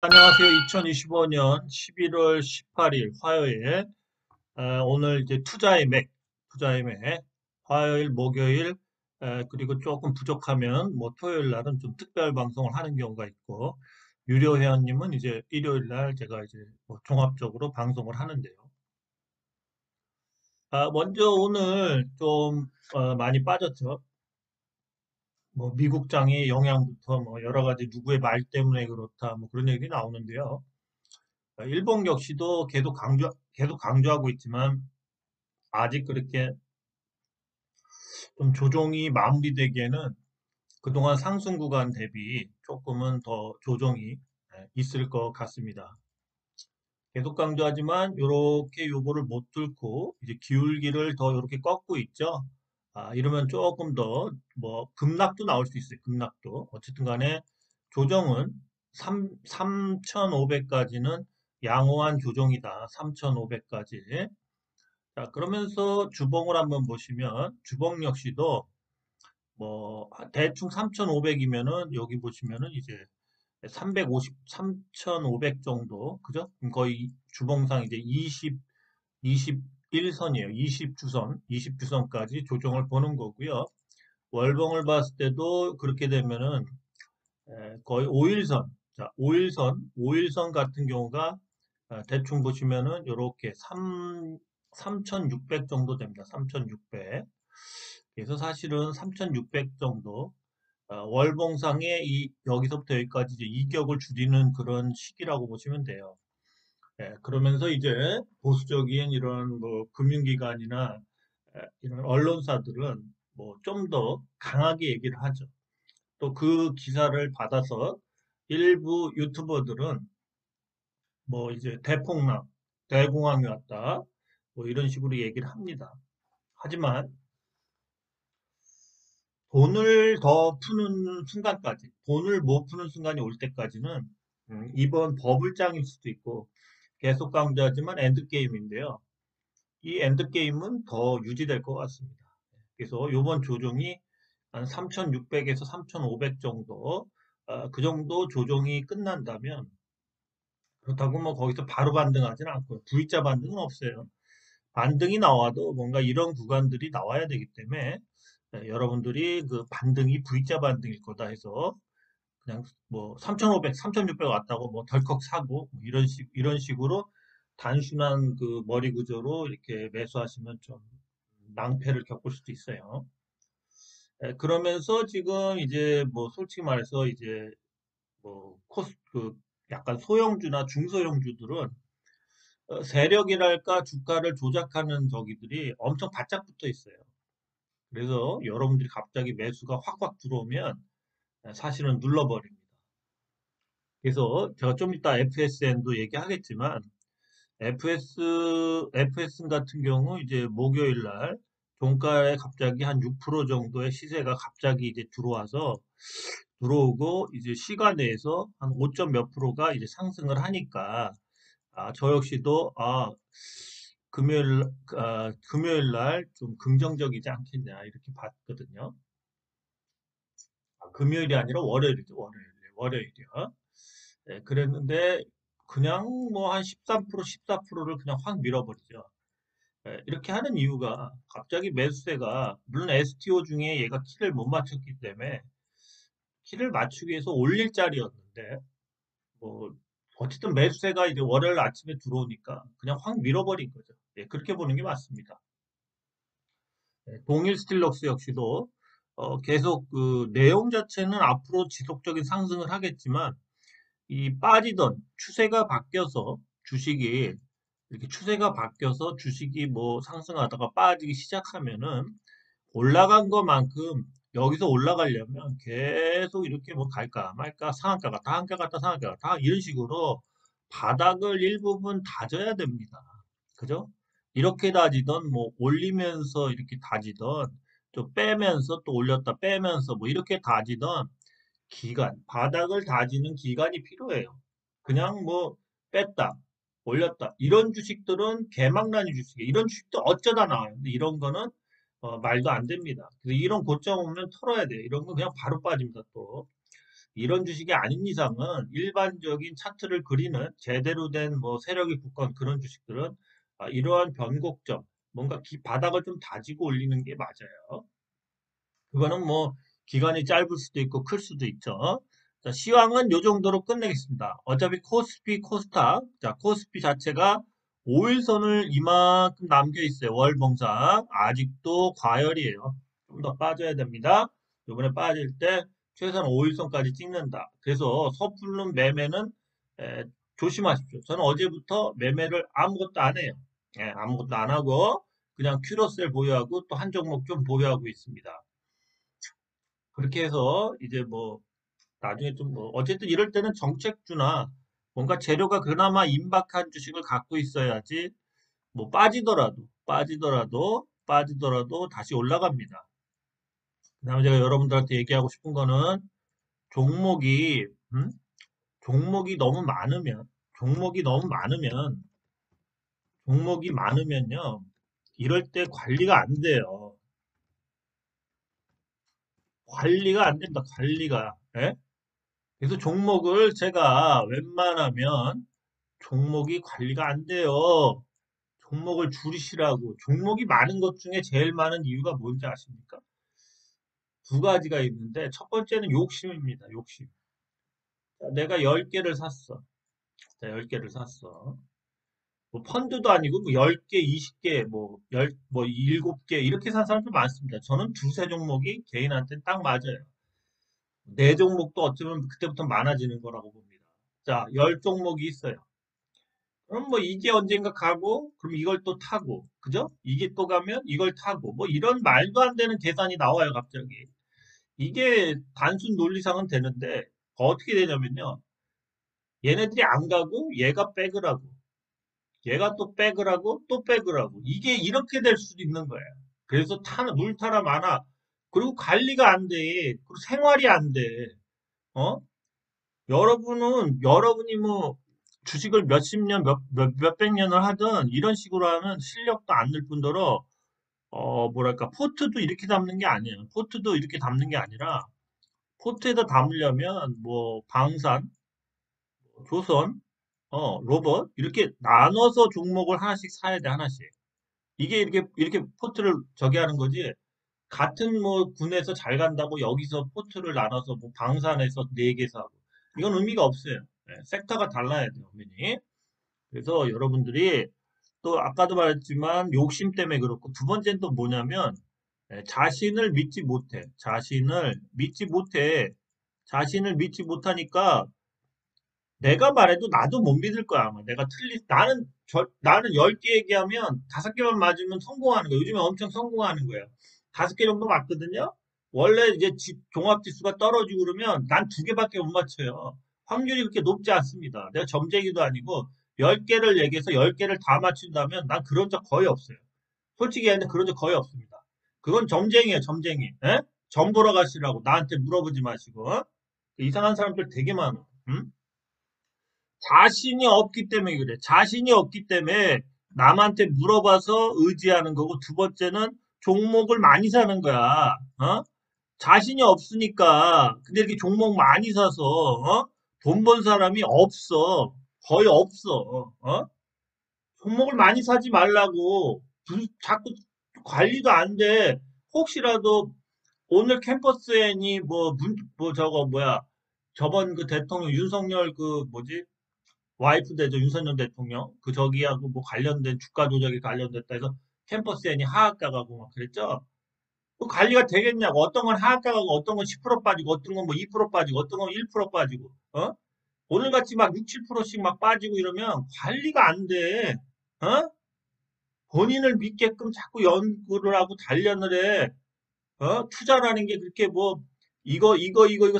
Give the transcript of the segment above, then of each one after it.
안녕하세요. 2025년 11월 18일 화요일. 오늘 이제 투자의 맥, 화요일, 목요일, 그리고 조금 부족하면 뭐 토요일 날은 좀 특별 방송을 하는 경우가 있고, 유료 회원님은 이제 일요일 날 제가 이제 뭐 종합적으로 방송을 하는데요. 먼저 오늘 좀 많이 빠졌죠. 뭐 미국장의 영향부터 뭐 여러 가지 누구의 말 때문에 그렇다 뭐 그런 얘기 나오는데요. 일본 역시도 계속 강조하고 있지만 아직 그렇게 좀 조정이 마무리되기에는 그동안 상승 구간 대비 조금은 더 조정이 있을 것 같습니다. 계속 강조하지만 요렇게 요거를 못 뚫고 이제 기울기를 더 이렇게 꺾고 있죠. 이러면 조금 더 뭐 급락도 나올 수 있어요. 급락도. 어쨌든 간에 조정은 3,500까지는 양호한 조정이다. 3,500까지. 자, 그러면서 주봉을 한번 보시면 주봉 역시도 뭐 대충 3,500이면은 여기 보시면은 이제 3,500 정도, 그죠? 거의 주봉상 이제 21선이에요. 20주선, 20주선까지 조정을 보는 거고요. 월봉을 봤을 때도 그렇게 되면은 거의 5일선, 자, 5일선 같은 경우가 대충 보시면은 이렇게 3,600 정도 됩니다. 3,600. 그래서 사실은 3,600 정도 월봉상의 이 여기서부터 여기까지 이제 이격을 줄이는 그런 시기라고 보시면 돼요. 그러면서 이제 보수적인 이런 뭐 금융기관이나 이런 언론사들은 뭐 좀 더 강하게 얘기를 하죠. 또 그 기사를 받아서 일부 유튜버들은 뭐 이제 대폭락, 대공황이 왔다, 뭐 이런 식으로 얘기를 합니다. 하지만 돈을 더 푸는 순간까지, 돈을 못 푸는 순간이 올 때까지는 이번 버블장일 수도 있고 계속 강조하지만 엔드게임인데요. 이 엔드게임은 더 유지될 것 같습니다. 그래서 이번 조정이 한 3,600에서 3,500 정도, 그 정도 조정이 끝난다면 그렇다고 뭐 거기서 바로 반등하지는 않고요. V자 반등은 없어요. 반등이 나와도 뭔가 이런 구간들이 나와야 되기 때문에 여러분들이 그 반등이 V자 반등일 거다 해서 그냥 뭐 3,500, 3,600 왔다고 뭐 덜컥 사고 뭐 이런 식으로 단순한 그 머리 구조로 이렇게 매수하시면 좀 낭패를 겪을 수도 있어요. 그러면서 지금 이제 뭐 솔직히 말해서 이제 뭐 그 약간 소형주나 중소형주들은 세력이랄까 주가를 조작하는 저기들이 엄청 바짝 붙어 있어요. 그래서 여러분들이 갑자기 매수가 확확 들어오면 사실은 눌러버립니다. 그래서 제가 좀 이따 FSN도 얘기하겠지만 FS 같은 경우 이제 목요일 날 종가에 갑자기 한 6% 정도의 시세가 갑자기 이제 들어오고 이제 시간 내에서 한 5점 몇 프로가 이제 상승을 하니까 저 역시도 금요일 금요일 날 좀 긍정적이지 않겠냐 이렇게 봤거든요. 금요일이 아니라 월요일이죠. 월요일이요. 그랬는데 그냥 뭐 한 13%, 14%를 그냥 확 밀어버리죠. 이렇게 하는 이유가 갑자기 매수세가 물론 STO 중에 얘가 키를 못 맞췄기 때문에 키를 맞추기 위해서 올릴 자리였는데 뭐 어쨌든 매수세가 이제 월요일 아침에 들어오니까 그냥 확 밀어버린 거죠. 그렇게 보는 게 맞습니다. 동일 스틸럭스 역시도 계속 그 내용 자체는 앞으로 지속적인 상승을 하겠지만 이 빠지던 추세가 바뀌어서 주식이 이렇게 추세가 바뀌어서 주식이 뭐 상승하다가 빠지기 시작하면은 올라간 것만큼 여기서 올라가려면 계속 이렇게 뭐 갈까 말까 상한가 갔다 한가 갔다 상한가 갔다 이런 식으로 바닥을 일부분 다져야 됩니다. 그죠? 이렇게 다지던 뭐 올리면서 이렇게 다지던 좀 빼면서 또 올렸다 빼면서 뭐 이렇게 다지던 바닥을 다지는 기간이 필요해요. 그냥 뭐 뺐다, 올렸다. 이런 주식들은 개망나니 주식이에요. 이런 주식도 어쩌다 나와요. 근데 이런 거는 말도 안 됩니다. 그래서 이런 고점 오면 털어야 돼요. 이런 거 그냥 바로 빠집니다, 또. 이런 주식이 아닌 이상은 일반적인 차트를 그리는 제대로 된 뭐 세력이 굳건 그런 주식들은 이러한 변곡점, 뭔가 바닥을 좀 다지고 올리는 게 맞아요. 그거는 뭐 기간이 짧을 수도 있고 클 수도 있죠. 자, 시황은 요 정도로 끝내겠습니다. 어차피 코스피, 코스닥, 자, 코스피 자체가 5일선을 이만큼 남겨 있어요. 월봉상. 아직도 과열이에요. 좀 더 빠져야 됩니다. 이번에 빠질 때 최소한 5일선까지 찍는다. 그래서 섣불른 매매는 에, 조심하십시오. 저는 어제부터 매매를 아무것도 안 해요. 예, 아무것도 안 하고 그냥 큐로셀 보유하고 또 한 종목 좀 보유하고 있습니다. 그렇게 해서 이제 뭐 나중에 좀 뭐 어쨌든 이럴 때는 정책주나 뭔가 재료가 그나마 임박한 주식을 갖고 있어야지 뭐 빠지더라도 다시 올라갑니다. 그다음에 제가 여러분들한테 얘기하고 싶은 거는 종목이 음? 종목이 너무 많으면 종목이 너무 많으면 종목이 많으면요 이럴 때 관리가 안 돼요. 관리가 안 됩니다. 관리가. 예? 그래서 종목을 제가 웬만하면 종목이 관리가 안 돼요. 종목을 줄이시라고. 종목이 많은 것 중에 제일 많은 이유가 뭔지 아십니까? 두 가지가 있는데, 첫 번째는 욕심입니다. 욕심. 자, 내가 10개를 샀어. 자, 10개를 샀어. 뭐 펀드도 아니고 뭐 10개, 20개, 뭐 7개 이렇게 산 사람도 많습니다. 저는 두세 종목이 개인한테 딱 맞아요. 네 종목도 어쩌면 그때부터 많아지는 거라고 봅니다. 자, 10종목이 있어요. 그럼 뭐 이게 언젠가 가고, 그럼 이걸 또 타고, 그죠? 이게 또 가면 이걸 타고, 뭐 이런 말도 안 되는 계산이 나와요, 갑자기. 이게 단순 논리상은 되는데, 어떻게 되냐면요. 얘네들이 안 가고, 얘가 백을 하고, 얘가 또 백을 하고, 또 백을 하고, 이게 이렇게 될 수도 있는 거예요. 그래서 물타라 많아. 그리고 관리가 안 돼. 그리고 생활이 안 돼. 어? 여러분이 뭐, 주식을 몇십 년, 몇백 년을 하든 이런 식으로 하면 실력도 안 늘 뿐더러, 뭐랄까, 포트도 이렇게 담는 게 아니에요. 포트도 이렇게 담는 게 아니라, 포트에다 담으려면, 뭐, 방산, 조선, 로봇, 이렇게 나눠서 종목을 하나씩 사야 돼, 하나씩. 이게 이렇게 포트를 저기 하는 거지. 같은 뭐 군에서 잘 간다고 여기서 포트를 나눠서 뭐 방산에서 4개 사고. 이건 의미가 없어요. 네, 섹터가 달라야 돼요, 어머니. 그래서 여러분들이 또 아까도 말했지만 욕심 때문에 그렇고 두 번째는 또 뭐냐면 자신을 믿지 못해. 자신을 믿지 못하니까 내가 말해도 나도 못 믿을 거야, 아마. 나는 10개 얘기하면 5개만 맞으면 성공하는 거야. 요즘에 엄청 성공하는 거예요. 5개 정도 맞거든요? 원래 이제 종합지수가 떨어지고 그러면 난 2개밖에 못 맞춰요. 확률이 그렇게 높지 않습니다. 내가 점쟁이도 아니고 10개를 얘기해서 10개를 다 맞춘다면 난 그런 적 거의 없어요. 솔직히 얘기하는데 그런 적 거의 없습니다. 그건 점쟁이에요, 점쟁이. 에? 점 보러 가시라고 나한테 물어보지 마시고. 이상한 사람들 되게 많아. 응? 자신이 없기 때문에 그래. 자신이 없기 때문에 남한테 물어봐서 의지하는 거고, 두 번째는 종목을 많이 사는 거야. 어? 자신이 없으니까, 근데 이렇게 종목 많이 사서, 돈 번 사람이 없어. 거의 없어. 종목을 많이 사지 말라고. 자꾸 관리도 안 돼. 혹시라도 오늘 캠퍼스엔이 뭐 저거 뭐야. 저번 그 대통령 윤석열 그 뭐지? 와이프 되죠, 윤석열 대통령. 그 저기하고 뭐 관련된 주가 조작에 관련됐다 해서 캠퍼스엔이 하한가 가고 막 그랬죠. 그 관리가 되겠냐고. 어떤 건 하한가 가고 어떤 건 10% 빠지고 어떤 건 뭐 2% 빠지고 어떤 건 1% 빠지고. 오늘같이 막 6, 7%씩 막 빠지고 이러면 관리가 안 돼. 어? 본인을 믿게끔 자꾸 연구를 하고 단련을 해. 투자라는 게 그렇게 뭐 이거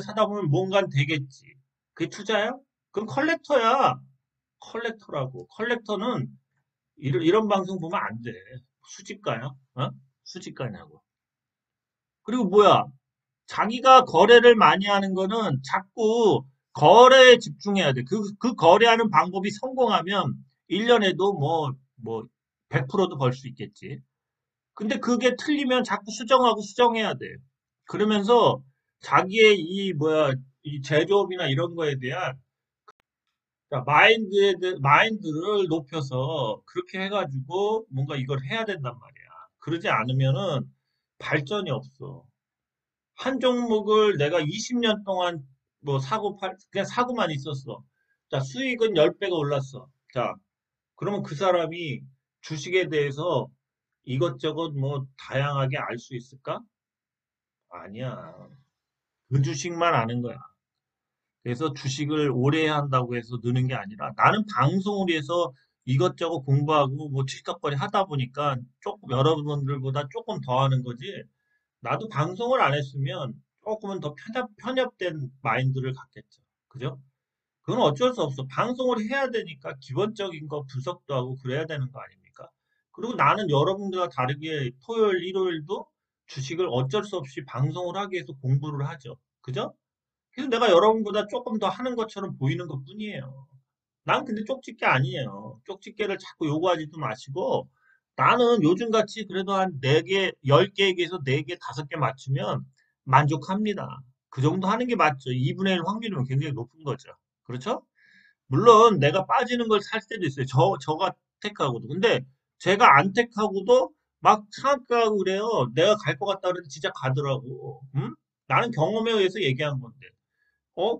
사다 보면 뭔가 되겠지. 그게 투자야? 그럼 컬렉터야. 컬렉터라고. 컬렉터는 이런 방송 보면 안 돼. 수집가야? 수집가냐고. 그리고 뭐야? 자기가 거래를 많이 하는 거는 자꾸 거래에 집중해야 돼. 그 거래하는 방법이 성공하면 1년에도 뭐, 100%도 벌 수 있겠지. 근데 그게 틀리면 자꾸 수정하고 수정해야 돼. 그러면서 자기의 이 뭐야 이 제조업이나 이런 거에 대한 마인드를 높여서 그렇게 해가지고 뭔가 이걸 해야 된단 말이야. 그러지 않으면은 발전이 없어. 한 종목을 내가 20년 동안 뭐 그냥 사고만 있었어. 자, 수익은 10배가 올랐어. 자, 그러면 그 사람이 주식에 대해서 이것저것 뭐 다양하게 알 수 있을까? 아니야. 그 주식만 아는 거야. 그래서 주식을 오래 한다고 해서 느는 게 아니라 나는 방송을 위해서 이것저것 공부하고 뭐 칠덕거리 하다 보니까 조금 여러분들보다 조금 더 하는 거지. 나도 방송을 안 했으면 조금은 더 편협된 마인드를 갖겠죠. 그죠? 그건 어쩔 수 없어. 방송을 해야 되니까 기본적인 거 분석도 하고 그래야 되는 거 아닙니까? 그리고 나는 여러분들과 다르게 토요일, 일요일도 주식을 어쩔 수 없이 방송을 하기 위해서 공부를 하죠. 그죠? 그래서 내가 여러분보다 조금 더 하는 것처럼 보이는 것 뿐이에요. 난 근데 쪽집게 아니에요. 쪽집게를 자꾸 요구하지도 마시고 나는 요즘같이 그래도 한 4개, 10개에게서 4개, 5개 맞추면 만족합니다. 그 정도 하는 게 맞죠. 2분의 1 확률이면 굉장히 높은 거죠. 그렇죠? 물론 내가 빠지는 걸 살 때도 있어요. 저가 택하고도. 근데 제가 안 택하고도 막 상한가고 그래요. 내가 갈 것 같다 그래도 진짜 가더라고. 응? 나는 경험에 의해서 얘기한 건데.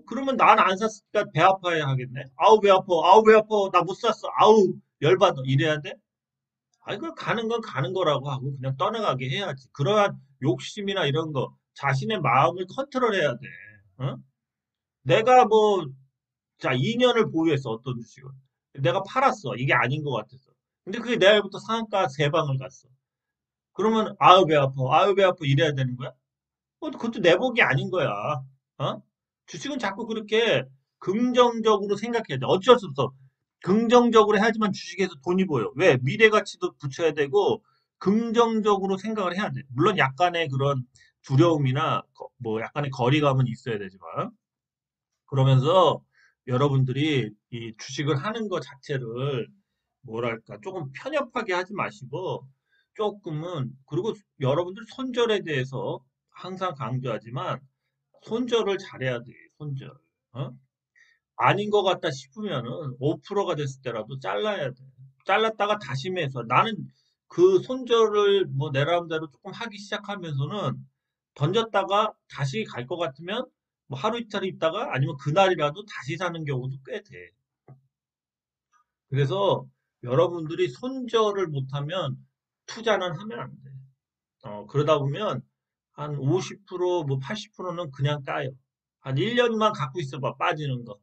그러면 난 안 샀으니까 배 아파야 하겠네. 아우, 배 아파. 아우, 배 아파. 나 못 샀어. 아우, 열받아. 이래야 돼? 아이, 그 가는 건 가는 거라고 하고 그냥 떠나가게 해야지. 그러한 욕심이나 이런 거, 자신의 마음을 컨트롤해야 돼. 어? 내가 뭐, 자, 2년을 보유했어. 어떤 주식을. 내가 팔았어. 이게 아닌 것 같아서. 근데 그게 내일부터 상한가 3방을 갔어. 그러면, 아우, 배 아파. 아우, 배 아파. 이래야 되는 거야? 그것도 내 복이 아닌 거야. 어? 주식은 자꾸 그렇게 긍정적으로 생각해야 돼. 어쩔 수 없어. 긍정적으로 해야지만 주식에서 돈이 보여. 왜? 미래 가치도 붙여야 되고, 긍정적으로 생각을 해야 돼. 물론 약간의 그런 두려움이나, 뭐 약간의 거리감은 있어야 되지만, 그러면서 여러분들이 이 주식을 하는 것 자체를 뭐랄까, 조금 편협하게 하지 마시고, 조금은, 그리고 여러분들 손절에 대해서 항상 강조하지만, 손절을 잘해야 돼, 손절. 어? 아닌 것 같다 싶으면은 5%가 됐을 때라도 잘라야 돼. 잘랐다가 다시 매서. 나는 그 손절을 뭐 내 나름대로 조금 하기 시작하면서는 던졌다가 다시 갈 것 같으면 뭐 하루 이틀 있다가 아니면 그날이라도 다시 사는 경우도 꽤 돼. 그래서 여러분들이 손절을 못하면 투자는 하면 안 돼. 그러다 보면 한 50%, 뭐 80%는 그냥 까요. 한 1년만 갖고 있어봐, 빠지는 거.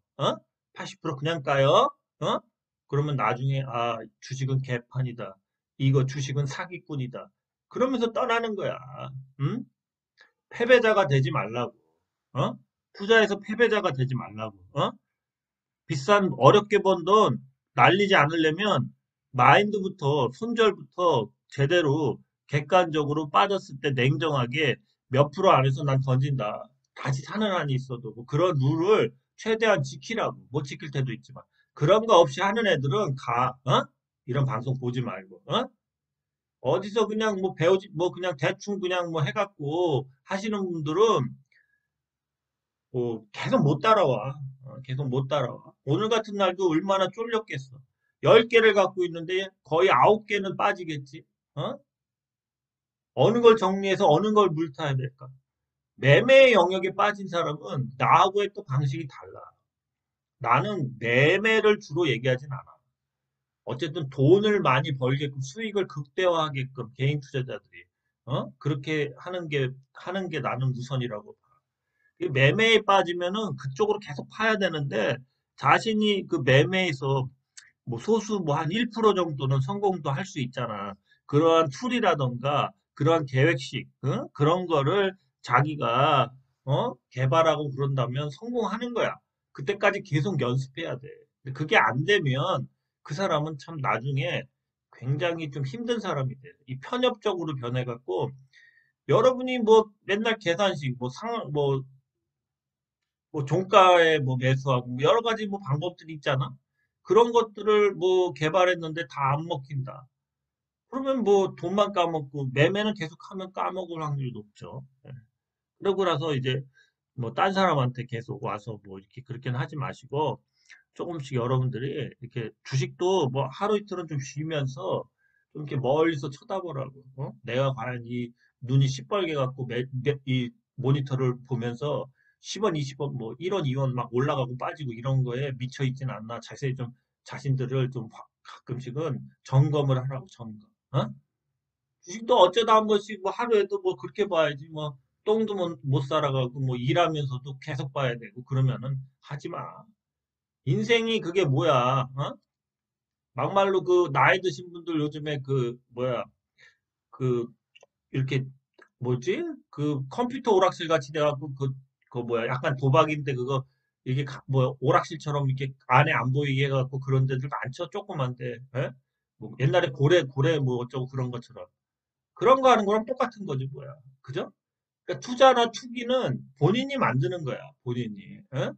80% 그냥 까요. 어? 그러면 나중에, 아, 주식은 개판이다. 이거 주식은 사기꾼이다. 그러면서 떠나는 거야. 응? 패배자가 되지 말라고. 어? 투자에서 패배자가 되지 말라고. 비싼 어렵게 번 돈 날리지 않으려면 마인드부터 손절부터 제대로 객관적으로 빠졌을 때 냉정하게 몇 프로 안에서 난 던진다. 다시 사는 한이 있어도 뭐 그런 룰을 최대한 지키라고. 못 지킬 때도 있지만 그런 거 없이 하는 애들은 가. 이런 방송 보지 말고. 어디서 그냥 뭐 배우지 뭐 그냥 대충 그냥 뭐 해갖고 하시는 분들은 계속 못 따라와. 계속 못 따라와. 오늘 같은 날도 얼마나 쫄렸겠어. 10개를 갖고 있는데 거의 9개는 빠지겠지. 어? 어느 걸 정리해서 어느 걸 물타야 될까? 매매 영역에 빠진 사람은 나하고의 또 방식이 달라. 나는 매매를 주로 얘기하진 않아. 어쨌든 돈을 많이 벌게끔 수익을 극대화하게끔 개인 투자자들이 그렇게 하는 게 나는 우선이라고 봐. 그 매매에 빠지면은 그쪽으로 계속 파야 되는데 자신이 그 매매에서 뭐 소수 뭐 한 1% 정도는 성공도 할 수 있잖아. 그러한 툴이라던가 그러한 계획식 그런 거를 자기가 개발하고 그런다면 성공하는 거야. 그때까지 계속 연습해야 돼. 근데 그게 안 되면 그 사람은 참 나중에 굉장히 좀 힘든 사람이 돼. 이 편협적으로 변해갖고 여러분이 뭐 맨날 계산식 뭐 종가에 뭐 매수하고 뭐 여러 가지 뭐 방법들이 있잖아. 그런 것들을 뭐 개발했는데 다 안 먹힌다. 그러면 뭐 돈만 까먹고 매매는 계속하면 까먹을 확률이 높죠. 예. 그러고 나서 이제 뭐 딴 사람한테 계속 와서 뭐 이렇게 그렇게는 하지 마시고 조금씩 여러분들이 이렇게 주식도 뭐 하루 이틀은 좀 쉬면서 좀 이렇게 멀리서 쳐다보라고. 어? 내가 과연 이 눈이 시뻘게 갖고 이 모니터를 보면서 10원, 20원, 뭐 1원, 2원 막 올라가고 빠지고 이런 거에 미쳐 있진 않나. 자세히 좀 자신들을 좀 가끔씩은 점검을 하라고 점검. 어? 주식도 어쩌다 한 번씩 뭐 하루에도 뭐 그렇게 봐야지 뭐 똥도 못 살아가고 뭐 일하면서도 계속 봐야 되고 그러면은 하지 마. 인생이 그게 뭐야? 어? 막말로 그 나이 드신 분들 요즘에 그 뭐야? 그 이렇게 뭐지? 그 컴퓨터 오락실 같이 돼갖고 그 뭐야? 약간 도박인데 그거 이게 뭐 오락실처럼 이렇게 안에 안 보이게 해갖고 그런 데들 많죠? 조그만데. 예? 뭐 옛날에 고래 뭐 어쩌고 그런 것처럼. 그런 거 하는 거랑 똑같은 거지 뭐야. 그죠? 그러니까 투자나 투기는 본인이 만드는 거야. 본인이. 예?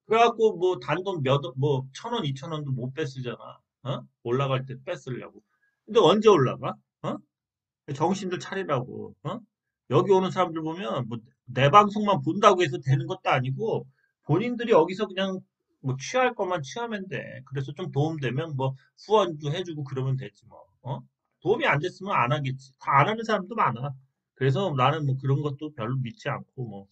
그래갖고 뭐 단돈 뭐 1,000원, 2,000원도 못 뺐으잖아. 어? 올라갈 때 뺐으려고. 근데 언제 올라가? 어? 정신들 차리라고. 어? 여기 오는 사람들 보면 뭐 내 방송만 본다고 해서 되는 것도 아니고 본인들이 여기서 그냥 뭐 취할 것만 취하면 돼. 그래서 좀 도움되면 뭐 후원도 해주고 그러면 되지 뭐. 어? 도움이 안 됐으면 안 하겠지. 다 안 하는 사람도 많아. 그래서 나는 뭐 그런 것도 별로 믿지 않고 뭐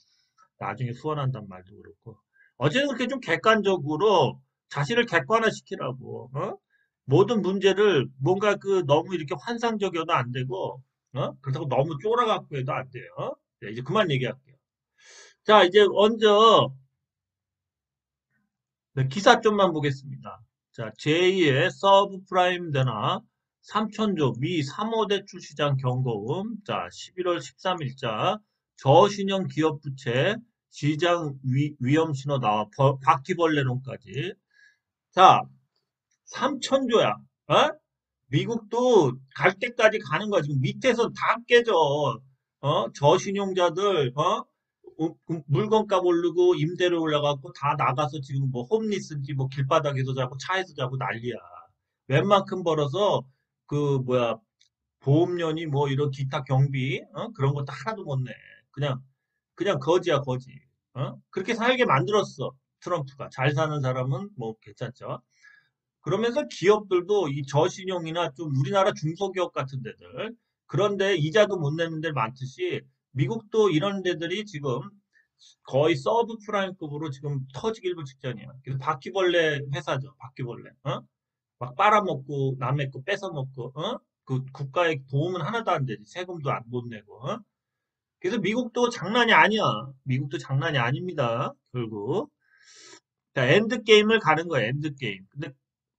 나중에 후원한단 말도 그렇고. 어쨌든 그렇게 좀 객관적으로 자신을 객관화시키라고. 어? 모든 문제를 뭔가 그 너무 이렇게 환상적이어도 안 되고, 어? 그렇다고 너무 쫄아갖고 해도 안 돼요. 네, 이제 그만 얘기할게요. 자, 이제 먼저 네, 기사 쪽만 보겠습니다. 자, 제2의 서브프라임 대나 3천조 미 3호 대출 시장 경고음. 자, 11월 13일자 저신용 기업 부채 시장 위험 신호 나와 바퀴벌레론까지. 자, 3천조야. 어? 미국도 갈 때까지 가는 거야. 지금 밑에서 다 깨져. 저신용자들, 물건값 오르고 임대료 올라가고 다 나가서 지금 뭐 홈리스인지 뭐 길바닥에서 자고 차에서 자고 난리야. 웬만큼 벌어서 그 뭐야 보험료니 뭐 이런 기타 경비 그런 것도 하나도 못 내. 그냥 그냥 거지야 거지. 그렇게 살게 만들었어. 트럼프가. 잘 사는 사람은 뭐 괜찮죠. 그러면서 기업들도 이 저신용이나 좀 우리나라 중소기업 같은 데들 그런데 이자도 못 내는 데 많듯이 미국도 이런 데들이 지금 거의 서브 프라임급으로 지금 터지기를 직전이야. 그래서 바퀴벌레 회사죠. 바퀴벌레. 막 빨아먹고 남의 거 뺏어먹고 그 국가의 도움은 하나도 안 되지. 세금도 못 내고. 그래서 미국도 장난이 아니야. 미국도 장난이 아닙니다. 결국. 자, 엔드게임을 가는 거야, 엔드게임. 근데,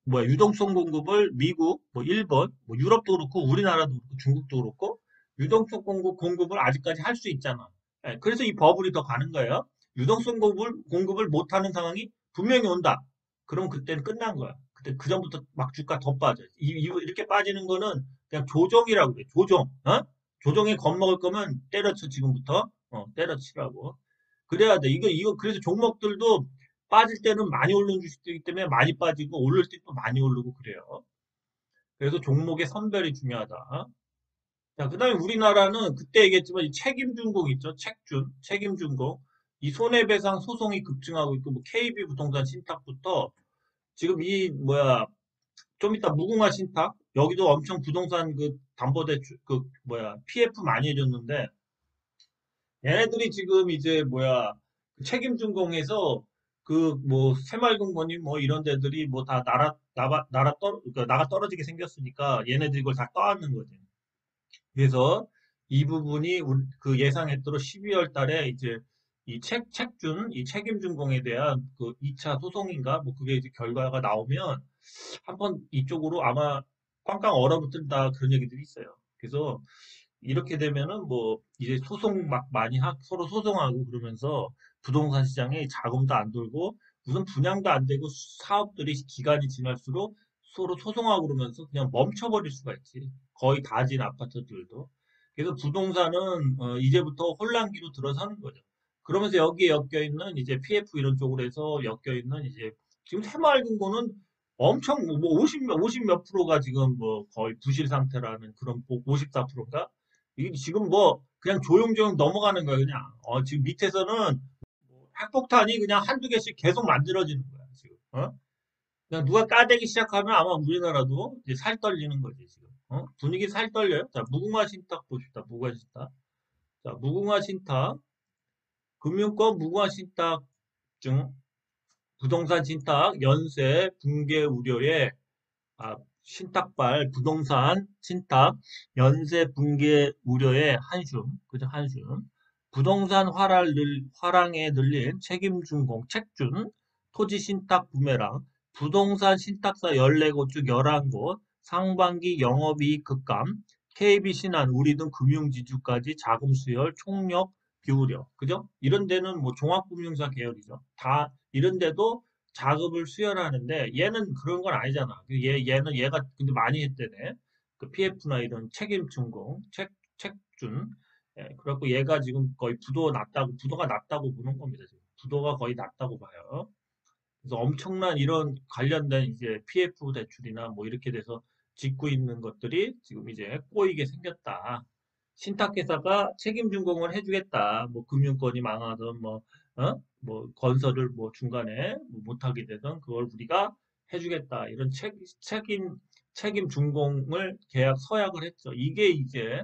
뭐야, 유동성 공급을 미국, 뭐, 일본, 뭐, 유럽도 그렇고, 우리나라도 그렇고, 중국도 그렇고, 유동성 공급을 아직까지 할 수 있잖아. 예, 그래서 이 버블이 더 가는 거예요. 유동성 공급을 못하는 상황이 분명히 온다. 그럼 그때는 끝난 거야. 그때 그 전부터 막 주가 더 빠져. 이렇게 빠지는 거는 그냥 조정이라고 그래. 조정. 조정에 겁먹을 거면 때려쳐, 지금부터. 때려치라고. 그래야 돼. 그래서 종목들도 빠질 때는 많이 오르는 주식이기 때문에 많이 빠지고 오를 때 또 많이 오르고 그래요. 그래서 종목의 선별이 중요하다. 자, 그다음에 우리나라는 그때 얘기했지만 이 책임준공 있죠. 책임준공. 이 손해배상 소송이 급증하고 있고 뭐 KB 부동산 신탁부터 지금 이 뭐야 좀 이따 무궁화 신탁 여기도 엄청 부동산 그 담보대출 그 뭐야 PF 많이 해줬는데 얘네들이 지금 이제 뭐야 그 책임준공에서 그 뭐 새마을금고니 뭐 이런 데들이 뭐 다 그러니까 나가 떨어지게 생겼으니까 얘네들이 이걸 다 떠안는 거지. 그래서 이 부분이 그 예상했대로 12월 달에 이제 이 책임준공에 대한 그 2차 소송인가 뭐 그게 이제 결과가 나오면 한번 이쪽으로 아마 꽝꽝 얼어붙는다 그런 얘기들이 있어요. 그래서 이렇게 되면은 뭐 이제 소송 막 많이 서로 소송하고 그러면서 부동산 시장에 자금도 안 돌고 무슨 분양도 안 되고 사업들이 기간이 지날수록 서로 소송하고 그러면서 그냥 멈춰버릴 수가 있지. 거의 다 진 아파트들도. 그래서 부동산은 이제부터 혼란기로 들어서는 거죠. 그러면서 여기에 엮여 있는 이제 PF 이런 쪽으로 해서 엮여 있는 이제 지금 새마을금고는 엄청 뭐 50몇 프로가 지금 뭐 거의 부실 상태라는 그런 54%인가? 이게 지금 뭐 그냥 조용조용 넘어가는 거야 그냥. 지금 밑에서는 뭐 핵폭탄이 그냥 한두 개씩 계속 만들어지는 거야 지금. 그냥 누가 까대기 시작하면 아마 우리나라도 이제 살 떨리는 거지 지금. 분위기 살 떨려요. 자, 무궁화 신탁 봅시다. 무궁화 신탁. 자, 무궁화 신탁, 금융권 무궁화 신탁 중 부동산 신탁 연쇄 붕괴 우려에 신탁발 부동산 신탁 연쇄 붕괴 우려의 한숨, 그죠? 한숨. 부동산 화랑에 늘린 책임 준공 책준 토지 신탁 부메랑 부동산 신탁사 14곳 중 11곳 상반기 영업이익 급감 KB 신한 우리 등 금융지주까지 자금 수혈 총력 기울여 그죠? 이런 데는 뭐 종합금융사 계열이죠. 다 이런 데도 자금을 수혈하는데 얘는 그런 건 아니잖아. 얘는 얘가 근데 많이 했대네. 그 PF나 이런 책임 준공, 책준. 예, 그래갖고 얘가 지금 거의 부도가 낮다고 보는 겁니다. 지금. 부도가 거의 낮다고 봐요. 그래서 엄청난 이런 관련된 이제 PF 대출이나 뭐 이렇게 돼서 짓고 있는 것들이 지금 이제 꼬이게 생겼다. 신탁회사가 책임 준공을 해주겠다. 뭐 금융권이 망하든 뭐 건설을 뭐 중간에 뭐 못하게 되든 그걸 우리가 해주겠다. 이런 책임 준공을 계약 서약을 했죠. 이게 이제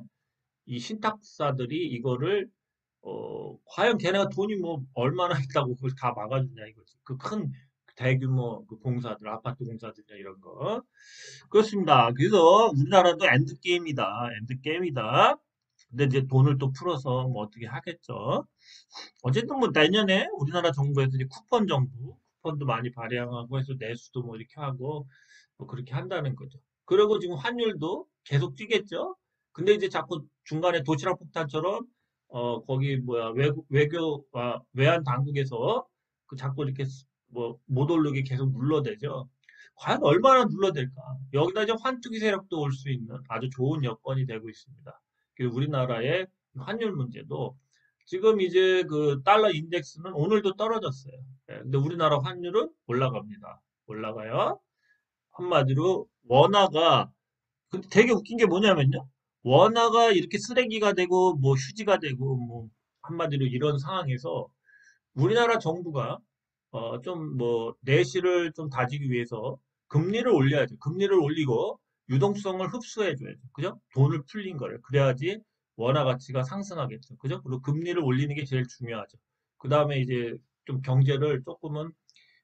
이 신탁사들이 이거를 과연 걔네가 돈이 뭐 얼마나 있다고 그걸 다 막아주냐 이거지. 그 큰 대규모 그 공사들, 아파트 공사들이나 이런 거. 그렇습니다. 그래서 우리나라도 엔드게임이다. 엔드게임이다. 근데 이제 돈을 또 풀어서 뭐 어떻게 하겠죠. 어쨌든 뭐 내년에 우리나라 정부에서 이제 쿠폰도 많이 발행하고 해서 내수도 뭐 이렇게 하고 뭐 그렇게 한다는 거죠. 그리고 지금 환율도 계속 뛰겠죠. 근데 이제 자꾸 중간에 도시락 폭탄처럼 거기 뭐야 외환 당국에서 그 자꾸 이렇게 뭐 못 오르게 계속 눌러대죠. 과연 얼마나 눌러댈까? 여기다 이제 환투기 세력도 올 수 있는 아주 좋은 여건이 되고 있습니다. 그리고 우리나라의 환율 문제도 지금 이제 그 달러 인덱스는 오늘도 떨어졌어요. 예, 근데 우리나라 환율은 올라갑니다. 올라가요. 한마디로 원화가 근데 되게 웃긴 게 뭐냐면요. 원화가 이렇게 쓰레기가 되고 뭐 휴지가 되고 뭐 한마디로 이런 상황에서 우리나라 정부가 좀 뭐 내실을 좀 다지기 위해서 금리를 올려야죠. 금리를 올리고 유동성을 흡수해줘야죠. 그죠? 돈을 풀린 거를. 그래야지 원화 가치가 상승하겠죠. 그죠? 그리고 금리를 올리는 게 제일 중요하죠. 그 다음에 이제 좀 경제를 조금은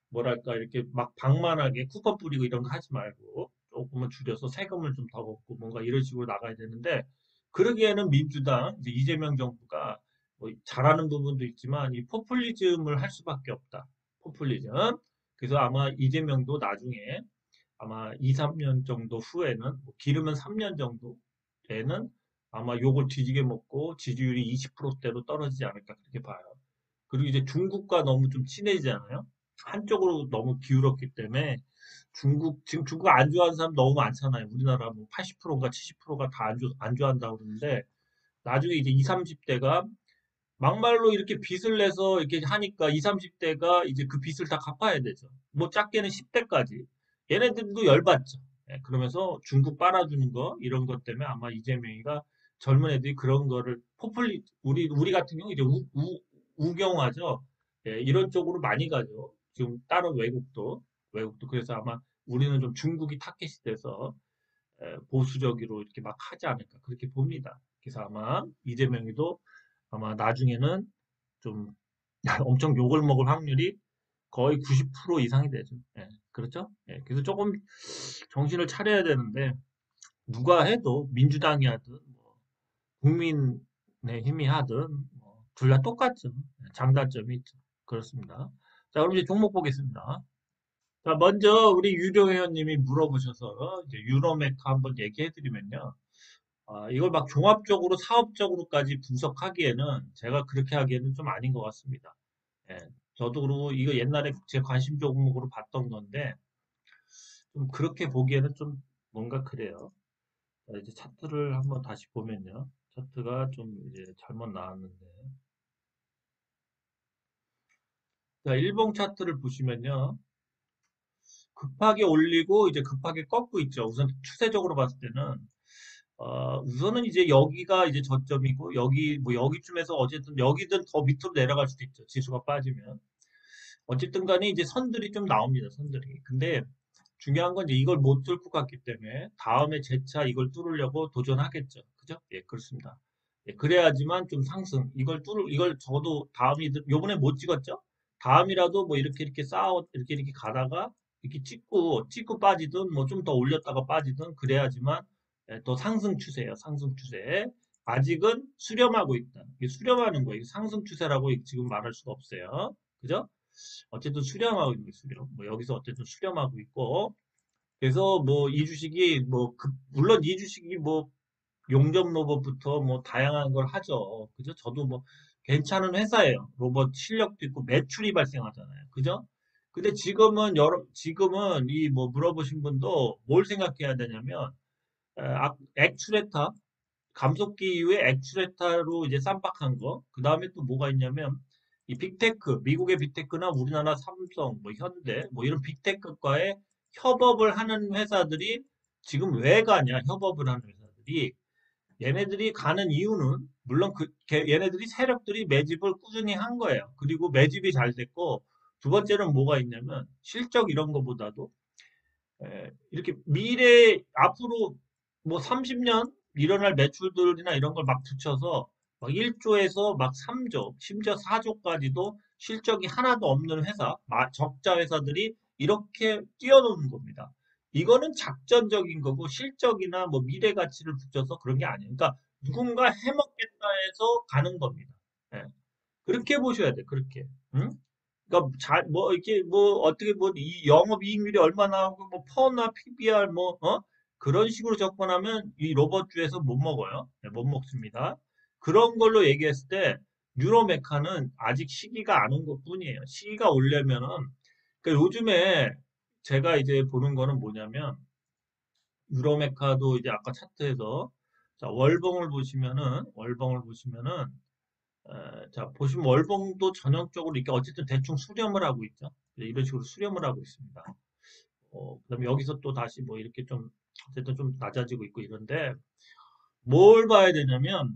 뭐랄까 이렇게 막 방만하게 쿠폰 뿌리고 이런 거 하지 말고 조금은 줄여서 세금을 좀 더 걷고 뭔가 이런 식으로 나가야 되는데 그러기에는 민주당 이제 이재명 정부가 뭐 잘하는 부분도 있지만 이 포퓰리즘을 할 수밖에 없다. 포퓰리즘. 그래서 아마 이재명도 나중에 아마 2, 3년 정도 후에는 뭐 길으면 3년 정도에는 아마 욕을 뒤지게 먹고 지지율이 20%대로 떨어지지 않을까 그렇게 봐요. 그리고 이제 중국과 너무 좀 친해지잖아요. 한쪽으로 너무 기울었기 때문에 지금 중국 안 좋아하는 사람 너무 많잖아요. 우리나라 뭐 80%인가 70%가 다 안 좋아한다고 그러는데 나중에 이제 20, 30대가 막말로 이렇게 빚을 내서 이렇게 하니까 20, 30대가 이제 그 빚을 다 갚아야 되죠. 뭐 작게는 10대까지. 얘네들도 열받죠. 예, 그러면서 중국 빨아주는 거, 이런 것 때문에 아마 이재명이가 젊은 애들이 그런 거를 우리 같은 경우 이제 우경화죠. 예, 이런 쪽으로 많이 가죠. 지금 다른 외국도. 그래서 아마 우리는 좀 중국이 타겟이 돼서 보수적으로 이렇게 막 하지 않을까. 그렇게 봅니다. 그래서 아마 이재명이도 아마 나중에는 좀 엄청 욕을 먹을 확률이 거의 90% 이상이 되죠. 예, 그렇죠? 예, 그래서 조금 정신을 차려야 되는데 누가 해도 민주당이 하든 뭐 국민의 힘이 하든 둘 다 똑같죠. 예, 장단점이 있죠. 그렇습니다. 자, 그럼 이제 종목 보겠습니다. 자, 먼저 우리 유료 회원님이 물어보셔서 이제 유로메카 한번 얘기해드리면요. 이걸 막 종합적으로 사업적으로까지 분석하기에는 제가 그렇게 하기에는 좀 아닌 것 같습니다. 예, 저도 그러고 이거 옛날에 제 관심 종목으로 봤던 건데 좀 그렇게 보기에는 좀 뭔가 그래요. 자, 이제 차트를 한번 다시 보면요. 차트가 좀 이제 잘못 나왔는데. 자, 일봉 차트를 보시면요. 급하게 올리고 이제 급하게 꺾고 있죠. 우선 추세적으로 봤을 때는 우선은 이제 여기가 이제 저점이고, 여기, 뭐 여기쯤에서 어쨌든 여기든 더 밑으로 내려갈 수도 있죠. 지수가 빠지면. 어쨌든 간에 이제 선들이 좀 나옵니다. 선들이. 근데 중요한 건 이제 이걸 못 뚫고 갔기 때문에 다음에 재차 이걸 뚫으려고 도전하겠죠. 그죠? 예, 그렇습니다. 예, 그래야지만 좀 상승. 이걸 저도 요번에 못 찍었죠? 다음이라도 뭐 이렇게 이렇게 가다가 이렇게 찍고 빠지든 뭐 좀 더 올렸다가 빠지든 그래야지만 예, 또 상승 추세예요. 상승 추세. 아직은 수렴하고 있다. 이게 수렴하는 거예요. 이게 상승 추세라고 지금 말할 수가 없어요. 그죠? 어쨌든 수렴하고 있는 거예요. 수렴. 뭐 여기서 어쨌든 수렴하고 있고. 그래서 뭐 이 주식이 물론 이 주식이 뭐 용접 로봇부터 뭐 다양한 걸 하죠. 그죠? 저도 뭐 괜찮은 회사예요. 로봇 실력도 있고 매출이 발생하잖아요. 그죠? 근데 지금은 이 뭐 물어보신 분도 뭘 생각해야 되냐면 액추레타 감속기 이후에 액추레타로 이제 쌈박한 거. 그 다음에 또 뭐가 있냐면 이 빅테크, 미국의 빅테크나 우리나라 삼성, 뭐 현대, 뭐 이런 빅테크과의 협업을 하는 회사들이 지금 왜 가냐? 협업을 하는 회사들이 얘네들이 가는 이유는 물론 얘네들이 세력들이 매집을 꾸준히 한 거예요. 그리고 매집이 잘 됐고 두 번째는 뭐가 있냐면 실적 이런 거보다도 이렇게 앞으로 뭐 30년 일어날 매출들이나 이런 걸 막 붙여서 막 1조에서 막 3조, 심지어 4조까지도 실적이 하나도 없는 회사, 적자 회사들이 이렇게 뛰어노는 겁니다. 이거는 작전적인 거고 실적이나 뭐 미래 가치를 붙여서 그런 게 아니에요. 그러니까 누군가 해먹겠다 해서 가는 겁니다. 예. 그렇게 보셔야 돼, 그렇게. 응? 그러니까 뭐 이렇게 뭐 어떻게 뭐 이 영업이익률이 얼마나 하고 뭐 퍼나 PBR 뭐 그런 식으로 접근하면 이 로봇주에서 못 먹어요. 네, 못 먹습니다. 그런 걸로 얘기했을 때 뉴로메카는 아직 시기가 안 온 것뿐이에요. 시기가 오려면은 그러니까 요즘에 제가 이제 보는 거는 뭐냐면 뉴로메카도 이제 아까 차트에서 자, 월봉을 보시면은 자, 보시면 월봉도 전형적으로 이렇게 어쨌든 대충 수렴을 하고 있죠. 네, 이런 식으로 수렴을 하고 있습니다. 그다음에 여기서 또 다시 뭐 이렇게 좀 어쨌든 좀 낮아지고 있고 이런데 뭘 봐야 되냐면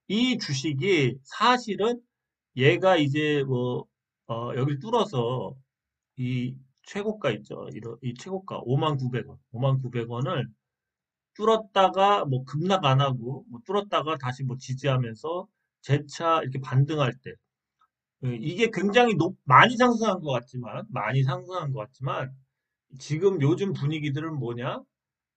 이 주식이 사실은 얘가 이제 뭐 여기를 뚫어서 이 최고가 있죠. 이 최고가 59,000원, 59,000원을 뚫었다가 뭐 급락 안 하고 뭐 뚫었다가 다시 뭐 지지하면서 재차 이렇게 반등할 때 이게 굉장히 많이 상승한 것 같지만, 지금 요즘 분위기들은 뭐냐?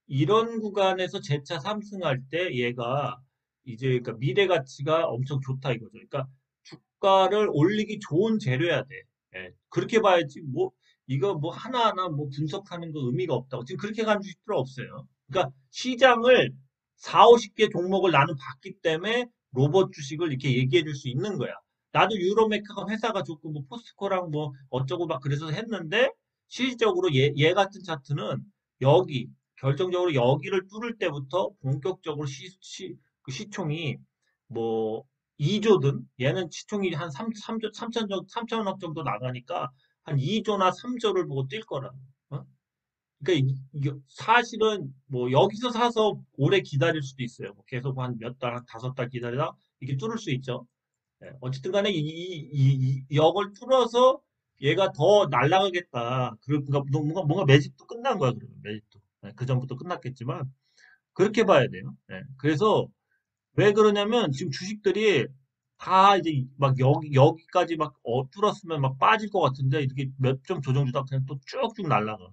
이런 구간에서 재차 상승할 때 얘가 이제 그러니까 미래 가치가 엄청 좋다 이거죠. 그러니까 주가를 올리기 좋은 재료야 돼. 예, 그렇게 봐야지 뭐 이거 뭐 하나하나 뭐 분석하는 거 의미가 없다고. 지금 그렇게 가는 주식들 없어요. 그러니까 시장을 4, 50개 종목을 나는 봤기 때문에 로봇 주식을 이렇게 얘기해 줄 수 있는 거야. 나도 유로메카가 회사가 좋고 뭐 포스코랑 뭐 어쩌고 막 그래서 했는데 실질적으로 얘 같은 차트는 여기 결정적으로 여기를 뚫을 때부터 본격적으로 그 시총이 뭐 2조든 얘는 시총이 한 3조, 3천억 정도 나가니까 한 2조나 3조를 보고 뛸 거라고. 어? 그러니까 사실은 뭐 여기서 사서 오래 기다릴 수도 있어요. 뭐 계속 한 몇 달, 한 5달 기다리다 이게 뚫을 수 있죠. 예, 어쨌든 간에 이 역을 뚫어서 얘가 더 날아가겠다. 그러니까 뭔가 매집도 끝난 거야, 그러면 매집도. 예, 그 전부터 끝났겠지만 그렇게 봐야 돼요. 예, 그래서 왜 그러냐면 지금 주식들이 다 이제 막 여기까지 막 뚫었으면 막 빠질 것 같은데 이렇게 몇 점 조정 주다 그냥 또 쭉쭉 날아가.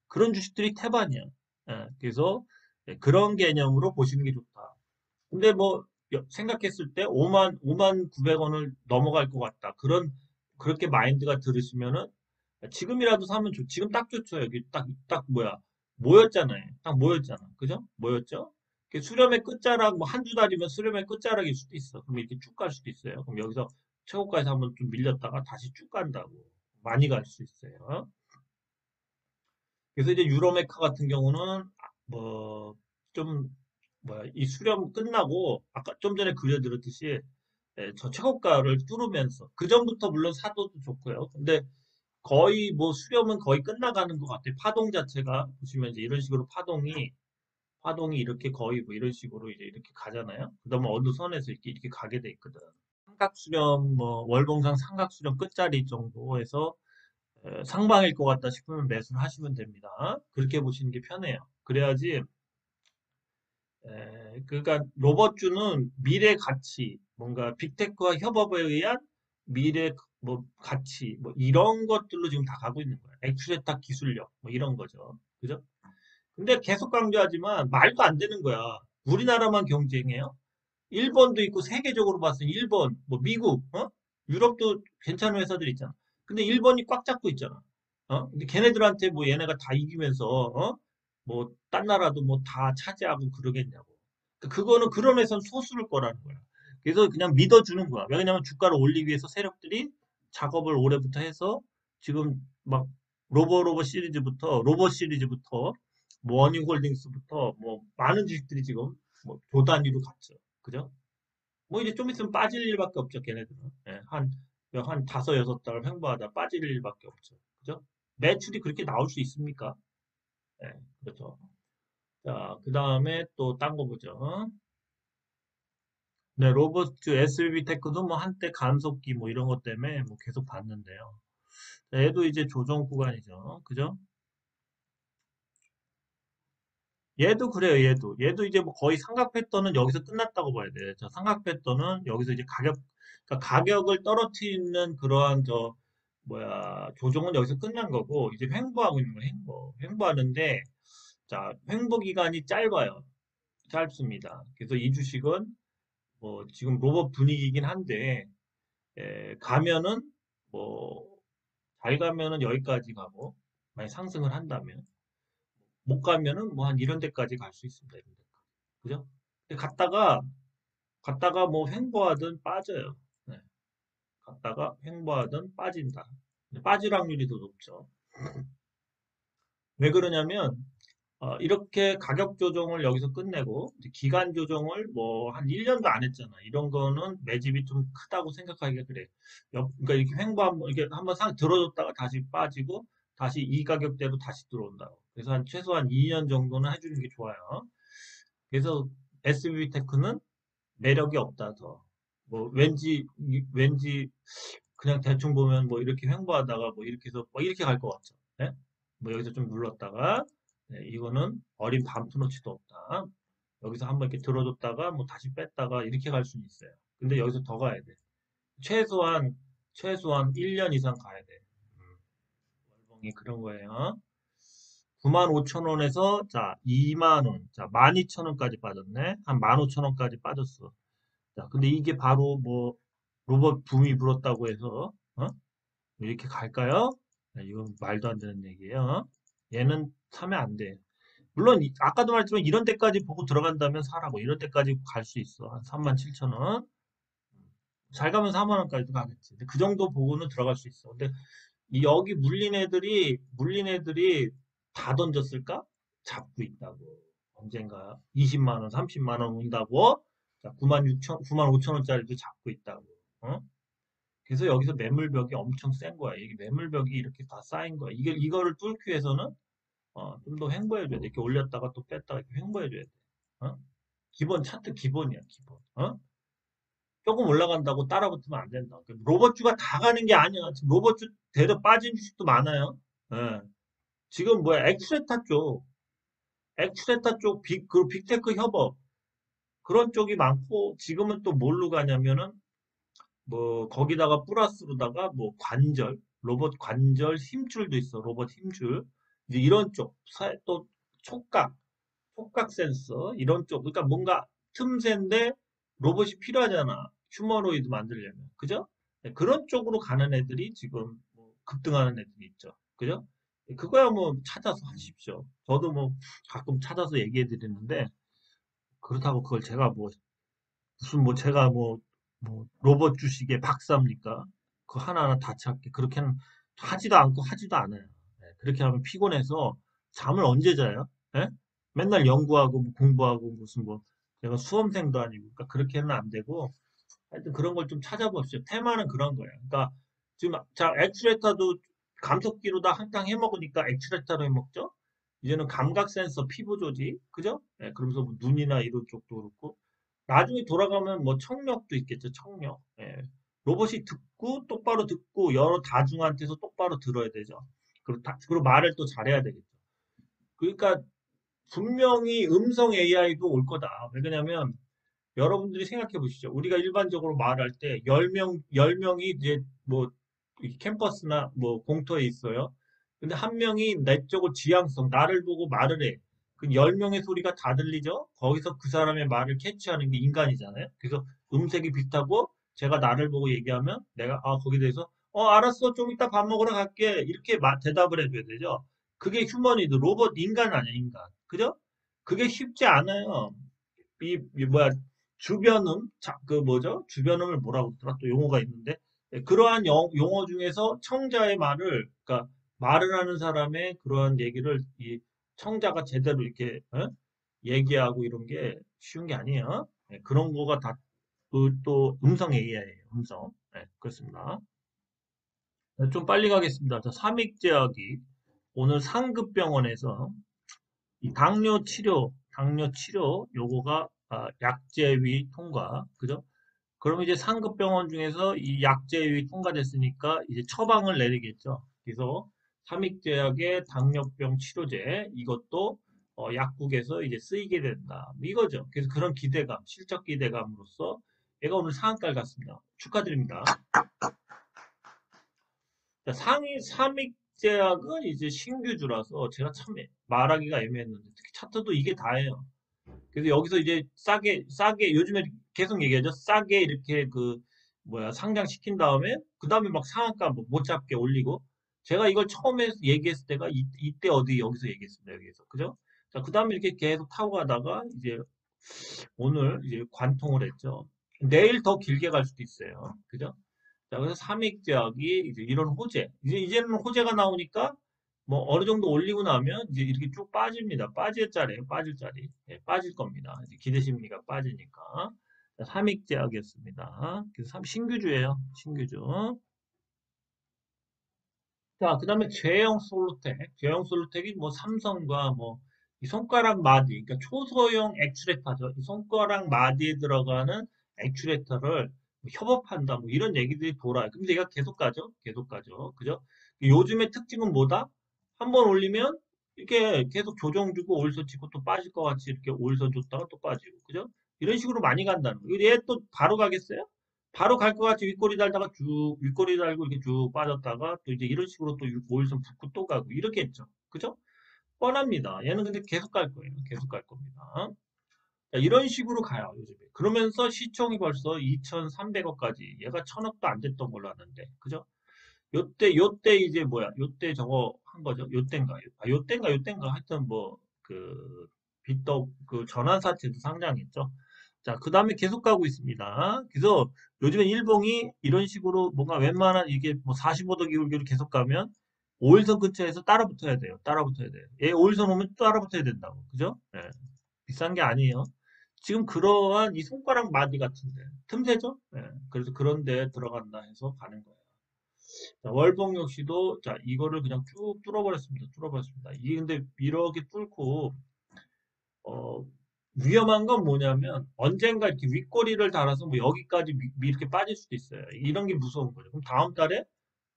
그런 주식들이 태반이야. 예, 그래서 예, 그런 개념으로 보시는 게 좋다. 근데 뭐 생각했을 때 5만 900원을 넘어갈 것 같다. 그렇게 마인드가 들으시면은 지금이라도 사면 지금 딱 좋죠. 여기 딱 뭐야. 모였잖아요. 딱 모였잖아. 그죠? 모였죠? 수렴의 끝자락 뭐 한두 달이면 수렴의 끝자락일 수도 있어. 그럼 이렇게 쭉 갈 수도 있어요. 그럼 여기서 최고가에서 한번 좀 밀렸다가 다시 쭉 간다고. 많이 갈 수 있어요. 그래서 이제 유로메카 같은 경우는 뭐 좀 뭐야 이 수렴 끝나고 아까 좀 전에 그려드렸듯이 저 최고가를 뚫으면서 그 전부터 물론 사도도 좋고요. 근데 거의 뭐 수렴은 거의 끝나가는 것 같아요. 파동 자체가 보시면 이제 이런 식으로 파동이 화동이 이렇게 거의 뭐 이런 식으로 이제 이렇게 가잖아요. 그다음에 어느 선에서 이렇게 가게 돼 있거든. 삼각수렴 뭐 월봉상 삼각수렴 끝자리 정도에서 상방일 것 같다 싶으면 매수를 하시면 됩니다. 그렇게 보시는 게 편해요. 그래야지 그러니까 로버주는 미래 가치, 뭔가 빅테크와 협업에 의한 미래 뭐 가치, 뭐 이런 것들로 지금 다 가고 있는 거예요. 액추레타 기술력, 뭐 이런 거죠. 그죠? 근데 계속 강조하지만 말도 안 되는 거야. 우리나라만 경쟁해요? 일본도 있고 세계적으로 봤을 때 일본, 뭐 미국, 유럽도 괜찮은 회사들 있잖아. 근데 일본이 꽉 잡고 있잖아. 근데 걔네들한테 뭐 얘네가 다 이기면서 뭐 딴 나라도 뭐 다 차지하고 그러겠냐고. 그거는 그런 회사는 소수일 거라는 거야. 그래서 그냥 믿어주는 거야. 왜냐면 주가를 올리기 위해서 세력들이 작업을 올해부터 해서 지금 막 로봇 시리즈부터 뭐 원유홀딩스부터 뭐 많은 주식들이 지금 뭐 조 단위로 갔죠. 그죠? 뭐 이제 좀 있으면 빠질 일밖에 없죠, 걔네들은. 예, 한 다섯, 여섯 달 횡보하다 빠질 일밖에 없죠. 그죠? 매출이 그렇게 나올 수 있습니까? 예, 그렇죠. 자, 그 다음에 또 딴 거 보죠. 네, 로버트 SLB 테크도 뭐 한때 간섭기 뭐 이런 것 때문에 뭐 계속 봤는데요. 자, 얘도 이제 조정 구간이죠. 그죠? 얘도 그래요, 얘도. 얘도 이제 뭐 거의 삼각 패턴은 여기서 끝났다고 봐야 돼요. 저 삼각 패턴은 여기서 이제 그러니까 가격을 떨어뜨리는 그러한 뭐야, 조정은 여기서 끝난 거고, 이제 횡보하고 있는 거예요, 횡보하는데, 자, 횡보 기간이 짧아요. 짧습니다. 그래서 이 주식은 뭐 지금 로봇 분위기이긴 한데, 가면은 뭐, 잘 가면은 여기까지 가고, 만약 상승을 한다면, 못 가면은 뭐 한 이런 데까지 갈 수 있습니다. 이런 데까지. 그죠? 근데 갔다가 뭐 횡보하든 빠져요. 네. 갔다가 횡보하든 빠진다. 근데 빠질 확률이 더 높죠. 왜 그러냐면 이렇게 가격 조정을 여기서 끝내고 이제 기간 조정을 뭐 한 1년도 안 했잖아. 이런 거는 매집이 좀 크다고 생각하기가 그래. 그러니까 이렇게 이게 한번 상 들어줬다가 다시 빠지고 다시 이 가격대로 다시 들어온다고. 그래서 한 최소한 2년 정도는 해주는 게 좋아요. 그래서 SBT에크는 매력이 없다 더. 뭐 왠지 그냥 대충 보면 뭐 이렇게 횡보하다가 뭐 이렇게 해서 뭐 이렇게 갈 것 같죠. 네? 뭐 여기서 좀 눌렀다가 네, 이거는 어린 반프노치도 없다. 여기서 한번 이렇게 들어줬다가 뭐 다시 뺐다가 이렇게 갈 수는 있어요. 근데 여기서 더 가야 돼. 최소한 최소한 1년 이상 가야 돼. 월봉이 그런 거예요. 95,000원에서 자 2만 원, 자 12,000원까지 빠졌네. 한 15,000원까지 빠졌어. 자, 근데 이게 바로 뭐 로봇 붐이 불었다고 해서 이렇게 갈까요? 이건 말도 안 되는 얘기예요. 얘는 사면 안 돼. 물론 아까도 말했지만 이런 데까지 보고 들어간다면 사라고 이런 데까지 갈 수 있어. 한 37,000원. 잘 가면 4만 원까지도 가겠지. 근데 그 정도 보고는 들어갈 수 있어. 근데 여기 물린 애들이 다 던졌을까? 잡고 있다고. 언젠가 20만 원, 30만 원 온다고. 자, 9만 5천 원짜리도 잡고 있다고. 어? 그래서 여기서 매물벽이 엄청 센 거야. 이게 매물벽이 이렇게 다 쌓인 거야. 이거를 뚫기 위해서는 좀 더 횡보해줘야 돼. 이렇게 올렸다가 또 뺐다가 이렇게 횡보해줘야 돼. 어? 기본 차트 기본이야, 기본. 조금 올라간다고 따라붙으면 안 된다. 로봇주가 다 가는 게 아니야. 지금 로봇주 대려 빠진 주식도 많아요. 예. 지금 뭐야, 엑스레타 쪽, 그 빅테크 협업, 그런 쪽이 많고, 지금은 또 뭘로 가냐면은, 뭐, 거기다가 플러스로다가 뭐, 로봇 관절 힘줄도 있어, 로봇 힘줄. 이제 이런 쪽, 또 촉각 센서, 이런 쪽. 그러니까 뭔가 틈새인데 로봇이 필요하잖아. 휴머노이드 만들려면. 그죠? 네, 그런 쪽으로 가는 애들이 지금 뭐 급등하는 애들이 있죠. 그죠? 그거야 뭐 찾아서 하십시오. 저도 뭐 가끔 찾아서 얘기해 드리는데 그렇다고 그걸 제가 뭐 무슨 뭐 제가 뭐 로봇 주식의 박사입니까? 그 하나하나 다 찾기 그렇게는 하지도 않고 하지도 않아요. 네, 그렇게 하면 피곤해서 잠을 언제 자요? 예? 맨날 연구하고 뭐 공부하고 무슨 뭐 제가 수험생도 아니고 그러니까 그렇게는 안 되고 하여튼 그런 걸 좀 찾아보십시오. 테마는 그런 거예요. 그러니까 지금 자 엑스레타도 감속기로 다 한탕 해먹으니까 엑스레타로 해먹죠. 이제는 감각 센서, 피부 조직, 그죠? 예, 그러면서 뭐 눈이나 이런 쪽도 그렇고, 나중에 돌아가면 뭐 청력도 있겠죠, 청력. 예. 로봇이 듣고, 똑바로 듣고, 여러 다중한테서 똑바로 들어야 되죠. 그리고 말을 또 잘해야 되겠죠. 그러니까 분명히 음성 AI도 올 거다. 왜냐면, 여러분들이 생각해 보시죠. 우리가 일반적으로 말할 때 10명이 이제 뭐 캠퍼스나 뭐 공터에 있어요. 근데 한 명이 내적으로 지향성, 나를 보고 말을 해. 그 10명의 소리가 다 들리죠? 거기서 그 사람의 말을 캐치하는 게 인간이잖아요. 그래서 음색이 비슷하고 제가 나를 보고 얘기하면 내가 거기에 대해서 알았어. 좀 이따 밥 먹으러 갈게. 이렇게 대답을 해줘야 되죠. 그게 휴머니드, 로봇 인간 아니야, 인간. 그죠? 그게 쉽지 않아요. 뭐야, 주변음, 그 뭐죠? 주변음을 뭐라고 했더라? 또 용어가 있는데, 그러한 용어 중에서 청자의 말을, 그러니까 말을 하는 사람의 그러한 얘기를 이 청자가 제대로 이렇게 얘기하고 이런 게 쉬운 게 아니에요. 그런 거가 다 또 음성 AI예요. 음성. 그렇습니다. 좀 빨리 가겠습니다. 자, 삼익제약이 오늘 상급병원에서 이 당뇨 치료 요거가 약제위 통과, 그죠? 그럼 이제 상급병원 중에서 이 약제위 통과됐으니까 이제 처방을 내리겠죠. 그래서 삼익제약의 당뇨병 치료제 이것도 약국에서 이제 쓰이게 된다. 뭐 이거죠. 그래서 그런 기대감, 실적 기대감으로써 얘가 오늘 상한가를 갔습니다. 축하드립니다. 자, 삼익제약은 이제 신규주라서 제가 참 말하기가 애매했는데 특히 차트도 이게 다예요. 그래서 여기서 이제 싸게, 요즘에 계속 얘기하죠. 싸게 이렇게 상장시킨 다음에, 그 다음에 막 상한가 못 잡게 올리고, 제가 이걸 처음에 얘기했을 때가 이때 여기서 얘기했습니다. 여기서. 그죠? 자, 그 다음에 이렇게 계속 타고 가다가, 이제 오늘 이제 관통을 했죠. 내일 더 길게 갈 수도 있어요. 그죠? 자, 그래서 삼익제약이 이제 이런 호재. 이제는 호재가 나오니까 뭐 어느 정도 올리고 나면 이제 이렇게 쭉 빠집니다. 빠질 자리에요. 빠질 자리. 예, 빠질 겁니다. 이제 기대 심리가 빠지니까. 자, 삼익제약이었습니다. 그래서 신규주예요. 신규주. 자, 그 다음에 제형 솔루텍. 제형 솔루텍이 뭐 삼성과 뭐 이 손가락 마디, 그러니까 초소형 액추레터죠. 이 손가락 마디에 들어가는 액추레터를 뭐 협업한다, 뭐 이런 얘기들이 돌아요. 그럼 얘가 계속 가죠? 계속 가죠. 그죠? 요즘의 특징은 뭐다? 한번 올리면 이렇게 계속 조정 주고 올서 치고 또 빠질 것 같이 이렇게 올서 줬다가 또 빠지고. 그죠? 이런 식으로 많이 간다는 거예요. 얘 또 바로 가겠어요? 바로 갈 것 같이 윗꼬리 달다가 쭉 윗꼬리 달고 이렇게 쭉 빠졌다가 또 이제 이런 식으로 또 5일선 붙고 또 가고 이렇게 했죠. 그죠? 뻔합니다. 얘는 근데 계속 갈 거예요. 계속 갈 겁니다. 자, 이런 식으로 가요, 요즘에. 그러면서 시총이 벌써 2,300억까지. 얘가 1,000억도 안 됐던 걸로 아는데. 그죠? 요때 이제 뭐야? 요때 저거 한 거죠? 요때인가? 하여튼 뭐, 빗떡, 전환사채도 상장했죠. 자, 그 다음에 계속 가고 있습니다. 그래서 요즘에 일봉이 이런 식으로 뭔가 웬만한 이게 뭐 45도 기울기로 계속 가면 5일선 근처에서 따라 붙어야 돼요. 따라 붙어야 돼요. 얘 5일선 오면 따라 붙어야 된다고. 그죠? 예. 비싼 게 아니에요. 지금 그러한 이 손가락 마디 같은데 틈새죠? 예. 그래서 그런 데 들어간다 해서 가는 거예요. 자, 월봉 역시도 자 이거를 그냥 쭉 뚫어버렸습니다. 뚫어버렸습니다. 이게 근데 이렇게 뚫고 어, 위험한 건 뭐냐면 언젠가 이렇게 윗꼬리를 달아서 뭐 여기까지 이렇게 빠질 수도 있어요. 이런 게 무서운 거죠. 그럼 다음 달에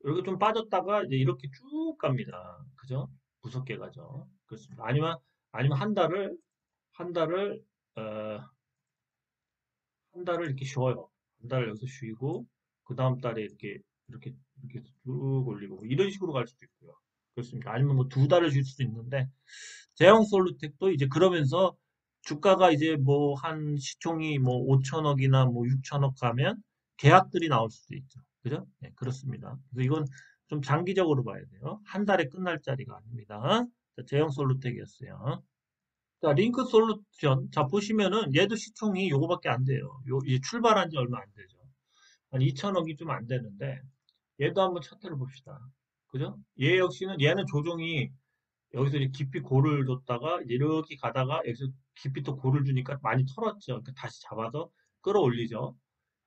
이렇게 좀 빠졌다가 이제 이렇게 쭉 갑니다. 그죠? 무섭게 가죠. 그렇습니다. 아니면 한 달을 어, 한 달을 이렇게 쉬어요. 한 달을 여기서 쉬고 그 다음 달에 이렇게 쭉 올리고 뭐 이런 식으로 갈 수도 있고요. 그렇습니다. 아니면 뭐 두 달을 쉴 수도 있는데 제형 솔루텍도 이제 그러면서 주가가 이제 뭐 한 시총이 뭐 5천억이나 뭐 6천억 가면 계약들이 나올 수도 있죠. 그죠? 네, 그렇습니다. 그래서 이건 좀 장기적으로 봐야 돼요. 한 달에 끝날 자리가 아닙니다. 자, 제형 솔루텍이었어요. 자, 링크 솔루션. 자, 보시면은 얘도 시총이 요거밖에 안 돼요. 이제 출발한 지 얼마 안 되죠. 한 2천억이 좀 안 되는데 얘도 한번 차트를 봅시다. 그죠? 얘는 조종이 여기서 이제 깊이 골을 줬다가 이렇게 가다가 여기서 깊이 또 골을 주니까 많이 털었죠. 그러니까 다시 잡아서 끌어올리죠.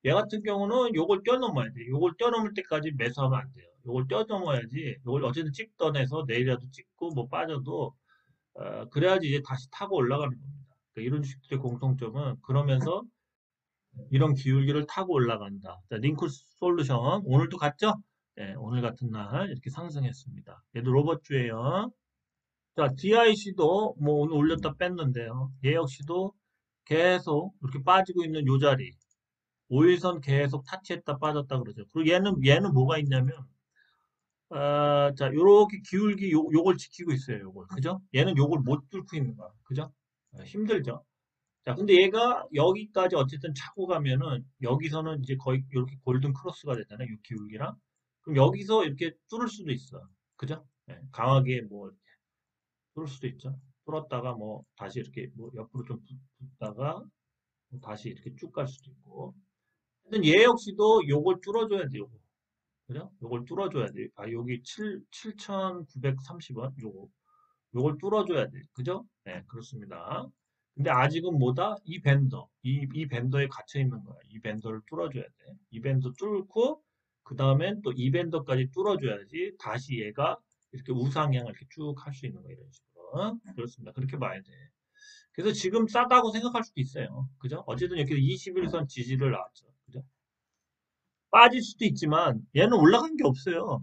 얘 같은 경우는 요걸 뛰어넘어야 돼. 요걸 뛰어넘을 때까지 매수하면 안 돼요. 요걸 뛰어넘어야지. 요걸 어쨌든 찍던 해서 내일이라도 찍고 뭐 빠져도 그래야지 이제 다시 타고 올라가는 겁니다. 그러니까 이런 주식들의 공통점은 그러면서 이런 기울기를 타고 올라간다. 자, 링크 솔루션 오늘도 갔죠? 네, 오늘 같은 날 이렇게 상승했습니다. 얘도 로봇주예요. 자, DIC도 뭐 오늘 올렸다 뺐는데요. 얘 역시도 계속 이렇게 빠지고 있는 요 자리. 5일선 계속 타치했다 빠졌다 그러죠. 그리고 얘는 뭐가 있냐면, 자, 요렇게 기울기 요걸 지키고 있어요. 요걸. 그죠? 얘는 요걸 못 뚫고 있는 거야. 그죠? 힘들죠? 자, 근데 얘가 여기까지 어쨌든 차고 가면은 여기서는 이제 거의 이렇게 골든 크로스가 되잖아요. 이 기울기랑. 그럼 여기서 이렇게 뚫을 수도 있어. 그죠? 네, 강하게 뭐 이렇게 뚫을 수도 있죠. 뚫었다가 뭐 다시 이렇게 뭐 옆으로 좀 붙다가 뭐 다시 이렇게 쭉 갈 수도 있고. 하여튼 얘 역시도 요걸 뚫어줘야 돼, 요거. 그죠? 요걸 뚫어줘야 돼. 아, 여기 7,930원? 요걸 뚫어줘야 돼. 그죠? 네, 그렇습니다. 근데 아직은 뭐다? 이 밴더. 이 밴더에 갇혀 있는 거야. 이 밴더를 뚫어줘야 돼. 이 밴더 뚫고, 그 다음엔 또 이 밴더까지 뚫어줘야지 다시 얘가 이렇게 우상향을 이렇게 쭉 할 수 있는 거야. 이런 식으로. 그렇습니다. 그렇게 봐야 돼. 그래서 지금 싸다고 생각할 수도 있어요. 그죠? 어쨌든 이렇게 21선 지지를 나왔죠. 그죠? 빠질 수도 있지만 얘는 올라간 게 없어요.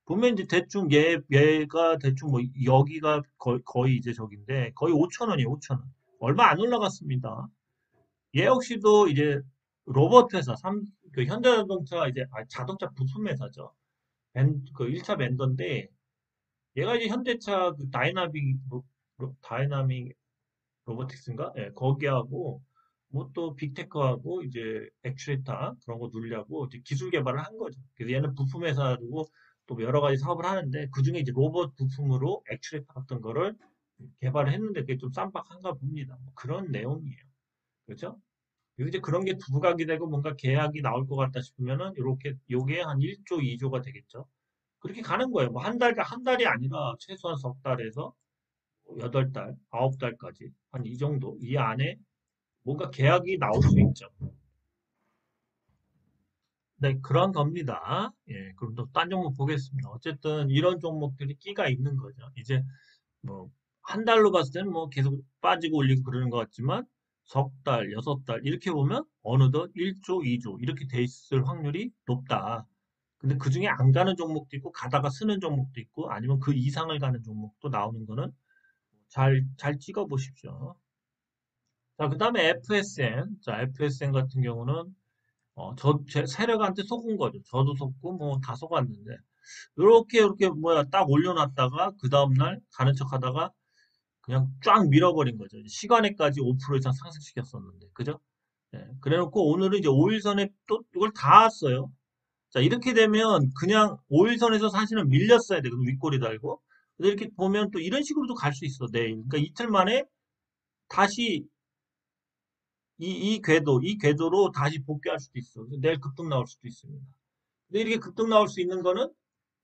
보면 이제 대충 얘가 대충 뭐 여기가 거의 이제 저긴데 거의 5천 원이에요, 5천 원. 얼마 안 올라갔습니다. 얘 역시도 이제 로봇 회사, 그 현대자동차 이제 자동차 부품 회사죠. 그 1차 벤더인데 얘가 이제 현대차 그 다이나믹 로보틱스인가? 예, 거기하고 뭐 또 빅테크하고 이제 액추에이터 그런 거 누리려고 이제 기술 개발을 한 거죠. 그래서 얘는 부품 회사고 또 여러 가지 사업을 하는데 그 중에 이제 로봇 부품으로 액추에이터 같은 거를 개발을 했는데 그게 좀 쌈박한가 봅니다. 뭐 그런 내용이에요. 그렇죠? 그리고 이제 그런 게 부각이 되고 뭔가 계약이 나올 것 같다 싶으면은 이렇게 요게 한 1조, 2조가 되겠죠. 그렇게 가는 거예요. 뭐 한 달이 아니라 최소한 석 달에서 8달, 9달까지 한 이 정도 이 안에 뭔가 계약이 나올 수 있죠. 네, 그런 겁니다. 예, 그럼 또 딴 종목 보겠습니다. 어쨌든 이런 종목들이 끼가 있는 거죠. 이제 뭐 한 달로 봤을 때는 뭐 계속 빠지고 올리고 그러는 것 같지만 석 달, 여섯 달 이렇게 보면 어느덧 1조, 2조 이렇게 돼 있을 확률이 높다. 근데 그 중에 안 가는 종목도 있고 가다가 쓰는 종목도 있고 아니면 그 이상을 가는 종목도 나오는 거는 잘 찍어 보십시오. 자, 그 다음에 FSN. 자, FSN 같은 경우는 제 세력한테 속은 거죠. 저도 속고 뭐 다 속았는데 이렇게 뭐야 딱 올려놨다가 그 다음날 가는 척하다가 그냥 쫙 밀어버린 거죠. 시간에까지 5% 이상 상승시켰었는데 그죠? 예, 그래놓고 오늘은 이제 5일선에 또 이걸 다 왔어요. 자, 이렇게 되면 그냥 5일선에서 사실은 밀렸어야 되거든. 윗꼬리 달고. 근데 이렇게 보면 또 이런 식으로도 갈 수 있어. 내일. 그러니까 이틀 만에 다시 이 궤도로 다시 복귀할 수도 있어. 그래서 내일 급등 나올 수도 있습니다. 근데 이렇게 급등 나올 수 있는 거는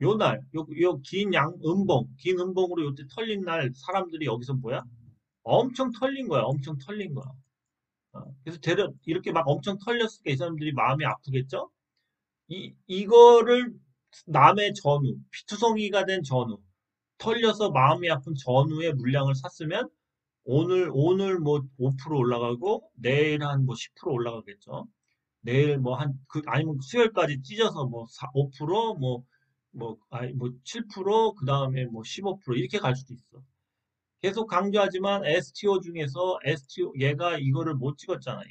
요 날, 요 긴 음봉으로 요때 털린 날 사람들이 여기서 뭐야? 엄청 털린 거야. 엄청 털린 거야. 그래서 이렇게 막 엄청 털렸으니까 이 사람들이 마음이 아프겠죠? 이거를 남의 전후, 피투성이가 된 전후, 털려서 마음이 아픈 전후의 물량을 샀으면 오늘 뭐 5% 올라가고 내일 한 뭐 10% 올라가겠죠. 내일 뭐 아니면 수요일까지 찢어서 뭐 5%, 아니 뭐 7%, 그 다음에 뭐 15% 이렇게 갈 수도 있어. 계속 강조하지만 STO 중에서 STO 얘가 이거를 못 찍었잖아,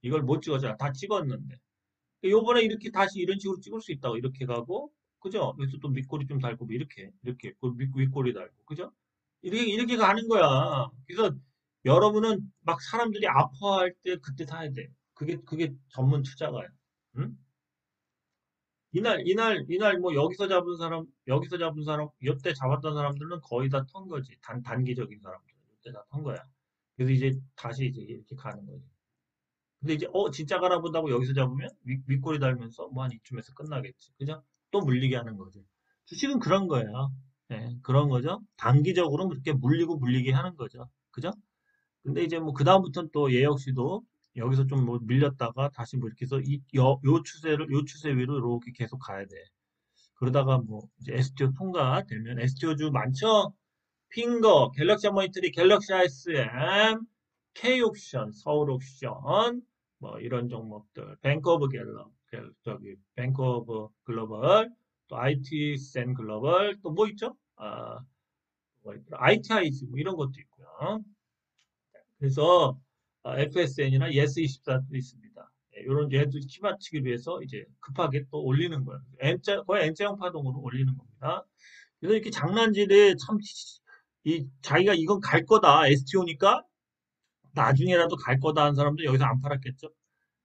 이걸 못 찍었잖아. 다 찍었는데. 요번에 이렇게 다시 이런 식으로 찍을 수 있다고 이렇게 가고 그죠? 여기서 또 밑꼬리 좀 달고 뭐 이렇게 그 윗꼬리 달고 그죠? 이렇게 가는 거야. 그래서 여러분은 막 사람들이 아파할 때 그때 사야 돼. 그게 전문 투자가야. 응? 이날 뭐 여기서 잡은 사람, 이때 잡았던 사람들은 거의 다 턴 거지. 단기적인 사람들. 이때 다 턴 거야. 그래서 이제 다시 이제 이렇게 가는 거지. 근데 이제 진짜 가라본다고 여기서 잡으면 윗골이 달면서 뭐 한 이쯤에서 끝나겠지. 그죠? 또 물리게 하는 거지. 주식은 그런 거예요. 예, 그런 거죠. 단기적으로는 그렇게 물리고 물리게 하는 거죠. 그죠? 근데 이제 뭐 그다음부터는 또 얘 역시도 여기서 좀 뭐 밀렸다가 다시 뭐 이렇게 해서 요 추세 위로 이렇게 계속 가야 돼. 그러다가 뭐 이제 STO 통과되면 STO주 많죠? 핑거, 갤럭시 모니터리, 갤럭시 ISM, K옵션, 서울옵션, 뭐 이런 종목들, 뱅크 오브 저기 뱅크 오브 글로벌, 또 IT센 글로벌, 또 뭐 있죠? 뭐 있더라? ITIG 뭐 이런 것도 있고요. 그래서 FSN이나 예스24도 있습니다. 이런 얘도 키 맞추기 위해서 이제 급하게 또 올리는 거예요. 거의 N자형 파동으로 올리는 겁니다. 그래서 이렇게 장난질에 참, 자기가 이건 갈 거다. STO니까 나중에라도 갈 거다 하는 사람들 여기서 안 팔았겠죠?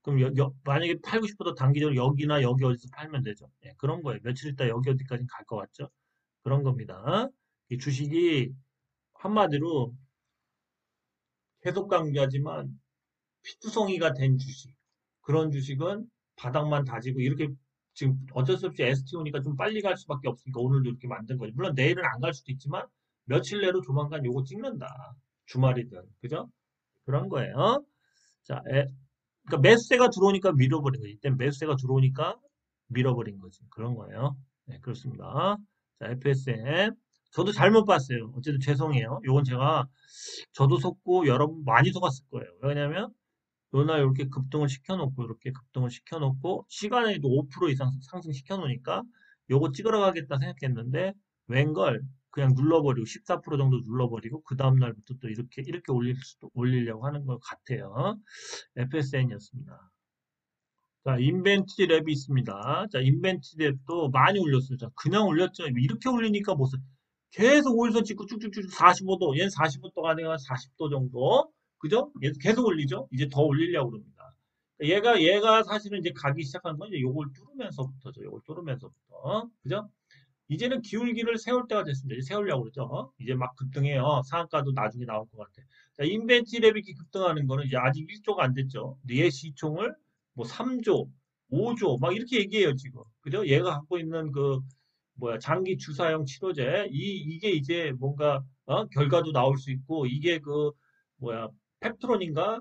그럼 만약에 팔고 싶어도 단기적으로 여기나 여기 어디서 팔면 되죠. 예, 그런 거예요. 며칠 있다 여기 어디까지 갈 것 같죠? 그런 겁니다. 이 주식이 한마디로 계속 강조하지만 피투성이가 된 주식. 그런 주식은 바닥만 다지고 이렇게 지금 어쩔 수 없이 STO니까 좀 빨리 갈 수밖에 없으니까 오늘도 이렇게 만든 거지. 물론 내일은 안 갈 수도 있지만 며칠 내로 조만간 요거 찍는다. 주말이든. 그죠? 그런 거예요. 자, 그러니까 매수세가 들어오니까 밀어버린 거지. 이때 매수세가 들어오니까 밀어버린 거지. 그런 거예요. 네, 그렇습니다. 자, FSM. 저도 잘못 봤어요. 어쨌든 죄송해요. 요건 저도 속고 여러분 많이 속았을 거예요. 왜냐면 요날 이렇게 급등을 시켜놓고 이렇게 급등을 시켜놓고 시간에도 5% 이상 상승시켜 놓으니까 요거 찍으러 가겠다 생각했는데 웬걸 그냥 눌러버리고 14% 정도 눌러버리고 그 다음날부터 또 이렇게 올리려고 하는 것 같아요. FSN이었습니다. 자, 인벤치 랩이 있습니다. 자, 인벤치 랩도 많이 올렸어요. 자, 그냥 올렸죠. 이렇게 올리니까 무슨 계속 오일선 찍고 쭉쭉쭉 45도, 얘는 45도가 아니라 40도 정도. 그죠? 얘 계속 올리죠? 이제 더 올리려고 그럽니다. 얘가 사실은 이제 가기 시작한 건 이제 요걸 뚫으면서부터죠. 요걸 뚫으면서부터. 그죠? 이제는 기울기를 세울 때가 됐습니다. 이제 세우려고 그러죠. 이제 막 급등해요. 상한가도 나중에 나올 것 같아. 자, 인벤치 랩이 급등하는 거는 이제 아직 1조가 안 됐죠. 근데 얘 시총을 뭐 3조, 5조 막 이렇게 얘기해요, 지금. 그죠? 얘가 갖고 있는 그 뭐야 장기 주사형 치료제 이게 이제 뭔가 결과도 나올 수 있고 이게 그 뭐야 펩트론인가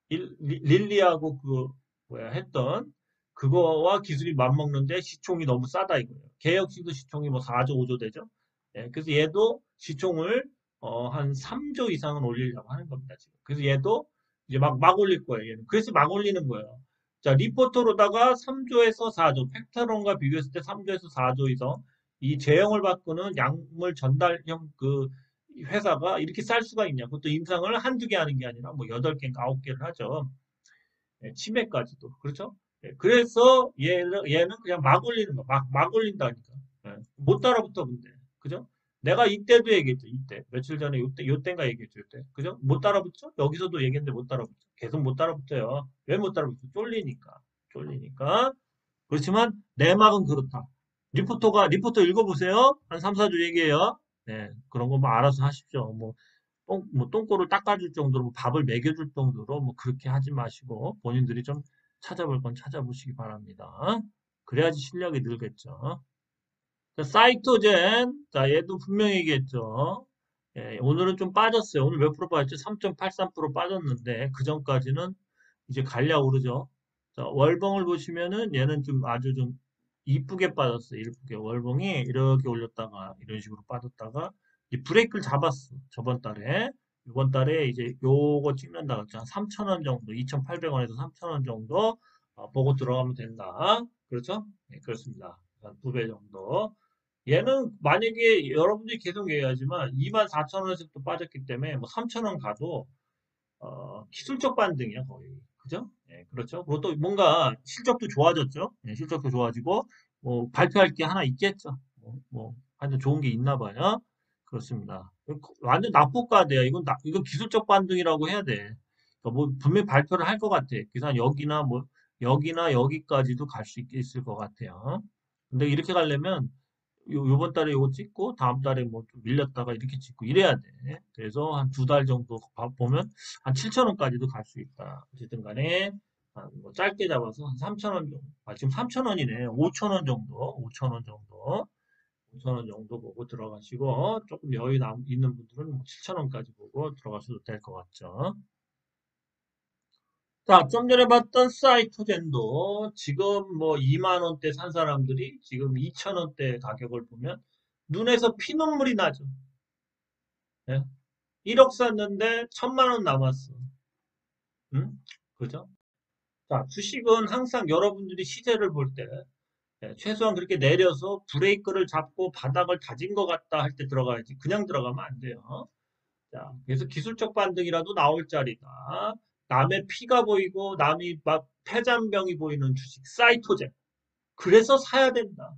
릴리하고 그 뭐야 했던 그거와 기술이 맞먹는데 시총이 너무 싸다 이거예요. 개혁신도 시총이 뭐 4조 5조 되죠. 예, 그래서 얘도 시총을 한 3조 이상은 올리려고 하는 겁니다 지금. 그래서 얘도 이제 막 올릴 거예요. 얘는. 그래서 막 올리는 거예요. 자, 리포터로다가 3조에서 4조, 팩터론과 비교했을 때 3조에서 4조 이상 이 제형을 바꾸는 약물 전달형 그 회사가 이렇게 쌀 수가 있냐. 그것도 임상을 한두 개 하는 게 아니라 뭐 8개인가 9개를 하죠. 예, 치매까지도. 그렇죠? 예, 그래서 얘는 그냥 막 올리는 거. 막 올린다니까. 예, 못 따라붙어, 근데. 그죠? 내가 이때도 얘기했죠. 이때. 며칠 전에 요때인가 얘기했죠. 요때. 그죠? 못 따라붙죠? 여기서도 얘기했는데 못 따라붙죠. 계속 못 따라붙어요. 왜 못 따라붙죠? 쫄리니까. 쫄리니까. 그렇지만 내막은 그렇다. 리포터 읽어보세요. 한 3, 4주 얘기해요. 네, 그런 거 뭐 알아서 하십시오. 뭐 똥꼬를 닦아줄 정도로 뭐 밥을 먹여줄 정도로 뭐 그렇게 하지 마시고 본인들이 좀 찾아볼 건 찾아보시기 바랍니다. 그래야지 실력이 늘겠죠. 자, 사이토젠. 자, 얘도 분명히 얘기했죠. 예, 오늘은 좀 빠졌어요. 오늘 몇 프로 빠졌죠? 3.83% 빠졌는데 그 전까지는 이제 가려고 그러죠. 자, 월봉을 보시면은 얘는 좀 아주 좀 이쁘게 빠졌어요. 이쁘게 월봉이 이렇게 올렸다가 이런 식으로 빠졌다가 이 브레이크를 잡았어. 저번 달에. 이번 달에 이제 요거 찍는다 그랬죠. 한 3,000원 정도, 2,800원에서 3,000원 정도 보고 들어가면 된다. 그렇죠? 네, 그렇습니다. 한 2배 정도. 얘는 만약에 여러분들이 계속 얘기하지만 24,000원에서부터 빠졌기 때문에 뭐 3,000원 가도 기술적 반등이야 거의. 그죠? 예, 그렇죠. 그리고 또 뭔가 실적도 좋아졌죠. 예, 실적도 좋아지고 뭐 발표할 게 하나 있겠죠. 하여튼 좋은 게 있나 봐요. 그렇습니다. 완전 낙폭과대야. 이건 기술적 반등이라고 해야 돼. 그러니까 뭐 분명히 발표를 할 것 같아. 그래서 여기나 여기까지도 갈 수 있을 것 같아요. 근데 이렇게 가려면 요번 달에 이거 찍고 다음 달에 뭐 좀 밀렸다가 이렇게 찍고 이래야 돼. 그래서 한 2달 정도 보면 한 7,000원까지도 갈 수 있다. 어쨌든 간에 뭐 짧게 잡아서 한 3,000원 정도. 지금 3,000원이네. 5,000원 정도. 5,000원 정도. 5,000원 정도 보고 들어가시고 조금 여유 있는 분들은 7,000원까지 보고 들어가셔도 될 것 같죠. 자, 좀 전에 봤던 사이토젠도 지금 뭐 2만 원대 산 사람들이 지금 2천 원대 가격을 보면 눈에서 피눈물이 나죠. 예? 1억 샀는데 1,000만 원 남았어. 응? 그죠? 자, 주식은 항상 여러분들이 시세를 볼 때, 최소한 그렇게 내려서 브레이크를 잡고 바닥을 다진 것 같다 할 때 들어가야지. 그냥 들어가면 안 돼요. 자, 그래서 기술적 반등이라도 나올 자리다. 남의 피가 보이고 남이 막 폐잔병이 보이는 주식, 사이토젠. 그래서 사야 된다.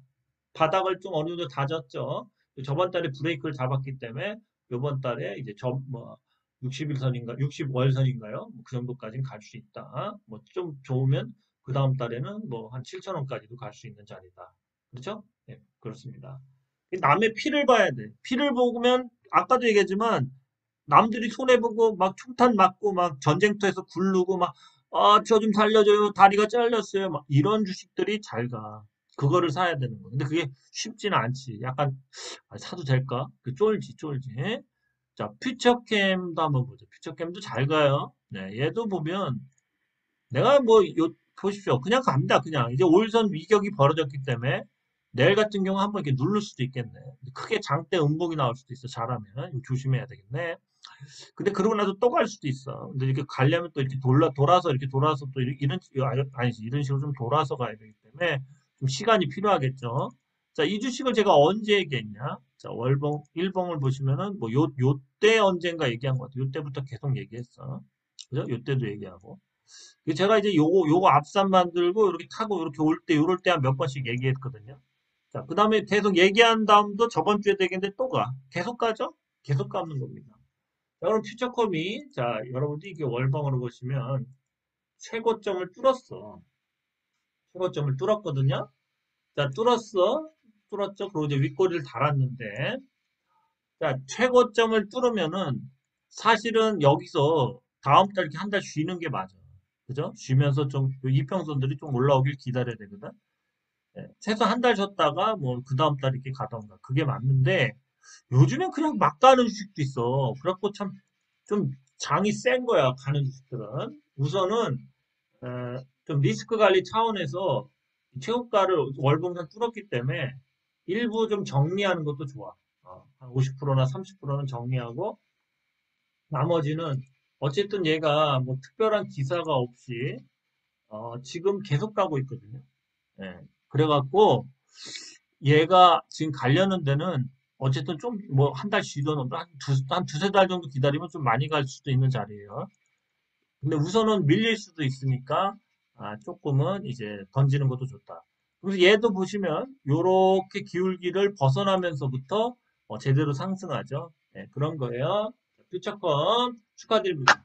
바닥을 좀 어느 정도 다졌죠. 저번 달에 브레이크를 잡았기 때문에 이번 달에 이제 뭐 60일선인가 60월선인가요? 그 정도까지는 갈 수 있다. 뭐 좀 좋으면 그 다음 달에는 뭐 한 7,000원까지도 갈 수 있는 자리다. 그렇죠? 네, 그렇습니다. 남의 피를 봐야 돼. 피를 보면 아까도 얘기했지만 남들이 손해보고 막 총탄 맞고 막 전쟁터에서 굴르고 막 아, 저 좀 살려줘요. 다리가 잘렸어요. 막 이런 주식들이 잘 가. 그거를 사야 되는 거. 근데 그게 쉽지는 않지. 약간 아, 사도 될까? 그 쫄지. 자, 퓨처캠도 한번 보죠. 퓨처캠도 잘 가요. 네, 얘도 보면 내가 뭐 보십시오. 그냥 갑니다. 그냥 이제 올선 위격이 벌어졌기 때문에 내일 같은 경우 한번 이렇게 누를 수도 있겠네. 크게 장대 음봉이 나올 수도 있어. 잘하면 이거 조심해야 되겠네. 근데 그러고 나서 또 갈 수도 있어. 근데 이렇게 가려면 또 이렇게 돌아서 이렇게 돌아서 또 아니지 이런 식으로 좀 돌아서 가야 되기 때문에 좀 시간이 필요하겠죠. 자, 이 주식을 제가 언제 얘기했냐? 자, 월봉, 일봉을 보시면은 뭐 요때 언젠가 얘기한 것 같아요. 요때부터 계속 얘기했어. 그죠? 요때도 얘기하고. 제가 이제 요거 앞선 만들고 이렇게 타고 이렇게 올 때, 요럴 때 한 몇 번씩 얘기했거든요. 자, 그 다음에 계속 얘기한 다음도 저번 주에 되겠는데 또 가. 계속 가죠? 계속 가는 겁니다. 자, 그럼 퓨처컴이, 자, 여러분들 이게 월봉으로 보시면 최고점을 뚫었어. 최고점을 뚫었거든요. 자, 뚫었죠. 그리고 이제 윗꼬리를 달았는데, 자, 최고점을 뚫으면은 사실은 여기서 다음 달 이렇게 한 달 쉬는 게 맞아. 그죠? 쉬면서 좀 이평선들이 좀 올라오길 기다려야 되거든. 최소 한 달 쉬었다가 뭐 그 다음 달 이렇게 가던가 그게 맞는데 요즘엔 그냥 막 가는 주식도 있어. 그래갖고 참 좀 장이 센 거야 가는 주식들은. 우선은 좀 리스크 관리 차원에서 최고가를 월봉상 뚫었기 때문에 일부 좀 정리하는 것도 좋아. 한 50%나 30%는 정리하고 나머지는 어쨌든 얘가 뭐 특별한 기사가 없이 지금 계속 가고 있거든요. 예. 그래갖고 얘가 지금 가려는 데는 어쨌든 좀 뭐 한 달 쉬던 한 두세 달 정도 기다리면 좀 많이 갈 수도 있는 자리예요. 근데 우선은 밀릴 수도 있으니까 조금은 이제 던지는 것도 좋다. 그래서 얘도 보시면 요렇게 기울기를 벗어나면서부터 제대로 상승하죠. 네, 그런 거예요. 퓨처컴 축하드립니다.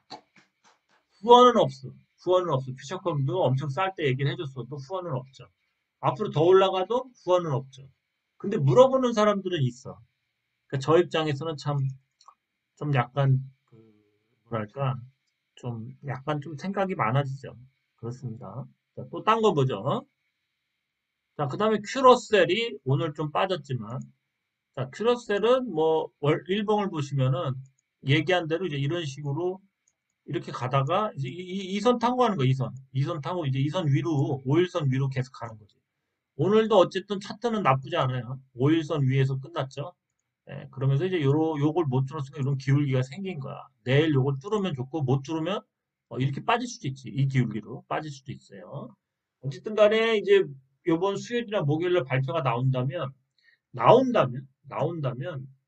후원은 없어. 후원은 없어. 퓨처컴도 엄청 쌀 때 얘기를 해줬어도 후원은 없죠. 앞으로 더 올라가도 후원은 없죠. 근데 물어보는 사람들은 있어. 그러니까 저 입장에서는 참 좀 약간 그 뭐랄까 좀 약간 좀 생각이 많아지죠. 그렇습니다. 자, 또 딴 거 보죠. 자, 그 다음에 큐러셀이 오늘 좀 빠졌지만 자, 큐러셀은 뭐 일봉을 보시면은 얘기한 대로 이제 이런 식으로 이렇게 가다가 이제 이선 타고 가는 거 이선 타고 이제 이선 위로 5일선 위로 계속 가는 거지. 오늘도 어쨌든 차트는 나쁘지 않아요. 5일선 위에서 끝났죠. 그러면서 이제 요걸 못 뚫었으니까 이런 기울기가 생긴 거야. 내일 요걸 뚫으면 좋고 못 뚫으면 이렇게 빠질 수도 있지. 이 기울기로 빠질 수도 있어요. 어쨌든 간에 이제 요번 수요일이나 목요일에 발표가 나온다면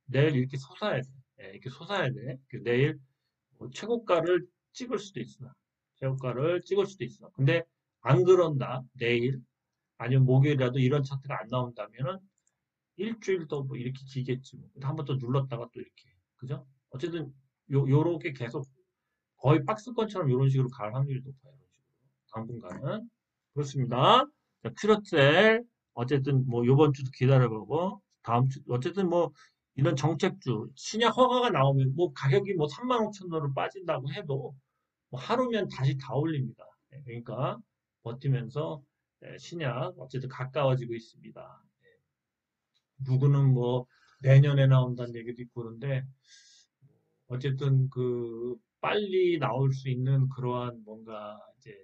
내일 이렇게 솟아야 돼. 이렇게 솟아야 돼. 내일 최고가를 찍을 수도 있어. 최고가를 찍을 수도 있어. 근데 안 그런다. 내일 아니면 목요일이라도 이런 차트가 안 나온다면은 일주일 더 뭐 이렇게 기겠지. 뭐. 한 번 더 눌렀다가 또 이렇게. 그죠? 어쨌든 요렇게 계속 거의 박스권처럼 이런 식으로 갈 확률이 높아요. 이런 식으로. 당분간은. 그렇습니다. 자, 큐러셀 어쨌든 뭐 요번 주도 기다려보고 다음 주 어쨌든 뭐 이런 정책주 신약 허가가 나오면 뭐 가격이 뭐 3만 5천 원으로 빠진다고 해도 뭐 하루면 다시 다 올립니다. 그러니까 버티면서 신약 어쨌든 가까워지고 있습니다. 누구는 뭐 내년에 나온다는 얘기도 있고 그런데 어쨌든 그 빨리 나올 수 있는 그러한 뭔가 이제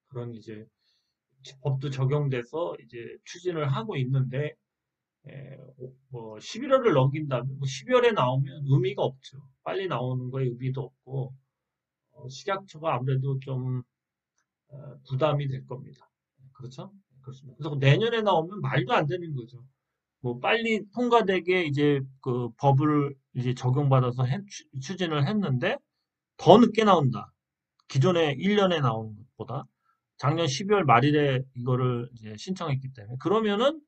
그런 이제 법도 적용돼서 이제 추진을 하고 있는데 뭐 11월을 넘긴다면 뭐 12월에 나오면 의미가 없죠. 빨리 나오는 거에 의미도 없고 식약처가 아무래도 좀 부담이 될 겁니다. 그렇죠? 그렇습니다. 그래서 내년에 나오면 말도 안 되는 거죠. 뭐 빨리 통과되게 이제 그 법을 이제 적용받아서 추진을 했는데 더 늦게 나온다. 기존에 1년에 나오는 것보다 작년 12월 말일에 이거를 이제 신청했기 때문에 그러면은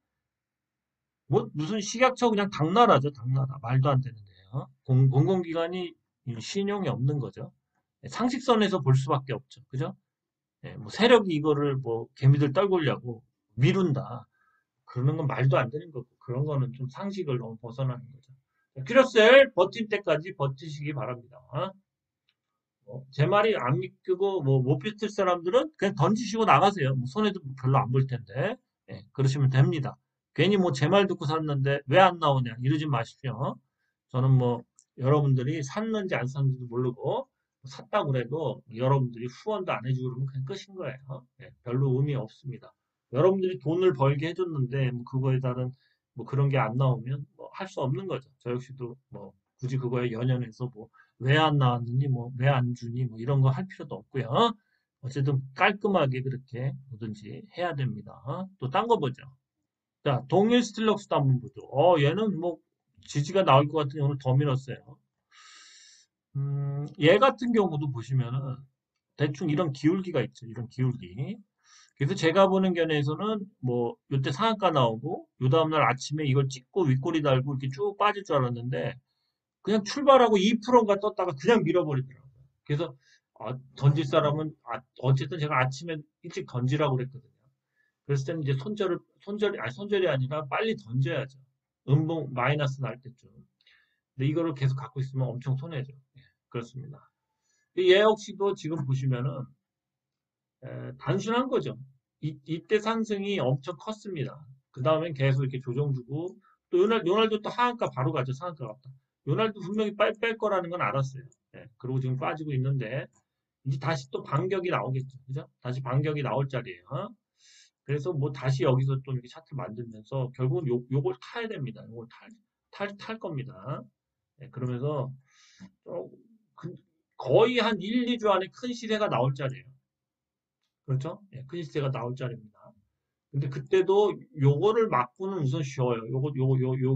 뭐 무슨 식약처 그냥 당나라죠, 당나라. 말도 안 되는데요. 공공기관이 신용이 없는 거죠. 상식선에서 볼 수밖에 없죠. 그죠? 뭐 세력이 이거를 뭐 개미들 떨구려고 미룬다. 그러는 건 말도 안 되는 거고 그런 거는 좀 상식을 너무 벗어나는 거죠. ‌큐러셀 버틸 때까지 버티시기 바랍니다. 제 말이 안 믿고 못 믿을 사람들은 그냥 던지시고 나가세요. 뭐 손해도 별로 안 볼 텐데. 그러시면 됩니다. 괜히 뭐 제 말 듣고 샀는데 왜 안 나오냐 이러지 마십시오. 저는 뭐 여러분들이 샀는지 안 샀는지도 모르고 샀다고 그래도 여러분들이 후원도 안 해주고 그러면 그냥 끝인 거예요. 별로 의미 없습니다. 여러분들이 돈을 벌게 해줬는데 뭐 그거에 따른 뭐 그런 게 안 나오면 뭐 할 수 없는 거죠. 저 역시도 뭐 굳이 그거에 연연해서 뭐 왜 안 나왔느니 뭐 왜 안 주니 뭐 이런 거 할 필요도 없고요. 어쨌든 깔끔하게 그렇게 뭐든지 해야 됩니다. 또 딴 거 보죠. 자, 동일 스틸럭스도 한번 보죠. 얘는 뭐 지지가 나올 것 같으니 오늘 더 밀었어요. 얘 같은 경우도 보시면은 대충 이런 기울기가 있죠. 이런 기울기. 그래서 제가 보는 견해에서는 뭐 요때 상한가 나오고 요 다음날 아침에 이걸 찍고 윗꼬리 달고 이렇게 쭉 빠질 줄 알았는데 그냥 출발하고 2%인가 떴다가 그냥 밀어버리더라고요. 그래서 던질 사람은 어쨌든 제가 아침에 일찍 던지라고 그랬거든요. 그랬을 때는 이제 손절이 아니라 빨리 던져야죠. 음봉 마이너스 날 때쯤. 근데 이거를 계속 갖고 있으면 엄청 손해죠. 그렇습니다. 얘 역시도 지금 보시면은 단순한 거죠. 이때 상승이 엄청 컸습니다. 그 다음엔 계속 이렇게 조정 주고 또 요날도 또 하한가 바로 가죠. 상한가 갔다. 요날도 분명히 뺄 거라는 건 알았어요. 그리고 지금 빠지고 있는데 이제 다시 또 반격이 나오겠죠. 그죠? 다시 반격이 나올 자리예요. 그래서 뭐 다시 여기서 또 이렇게 차트 만들면서 결국은 요걸 타야 됩니다. 요걸 탈 겁니다. 그러면서 어, 그- 거의 한 1, 2주 안에 큰 시세가 나올 자리예요. 그렇죠? 큰 시세가 나올 자리입니다. 근데 그때도 요거를 막고는 우선 쉬워요. 요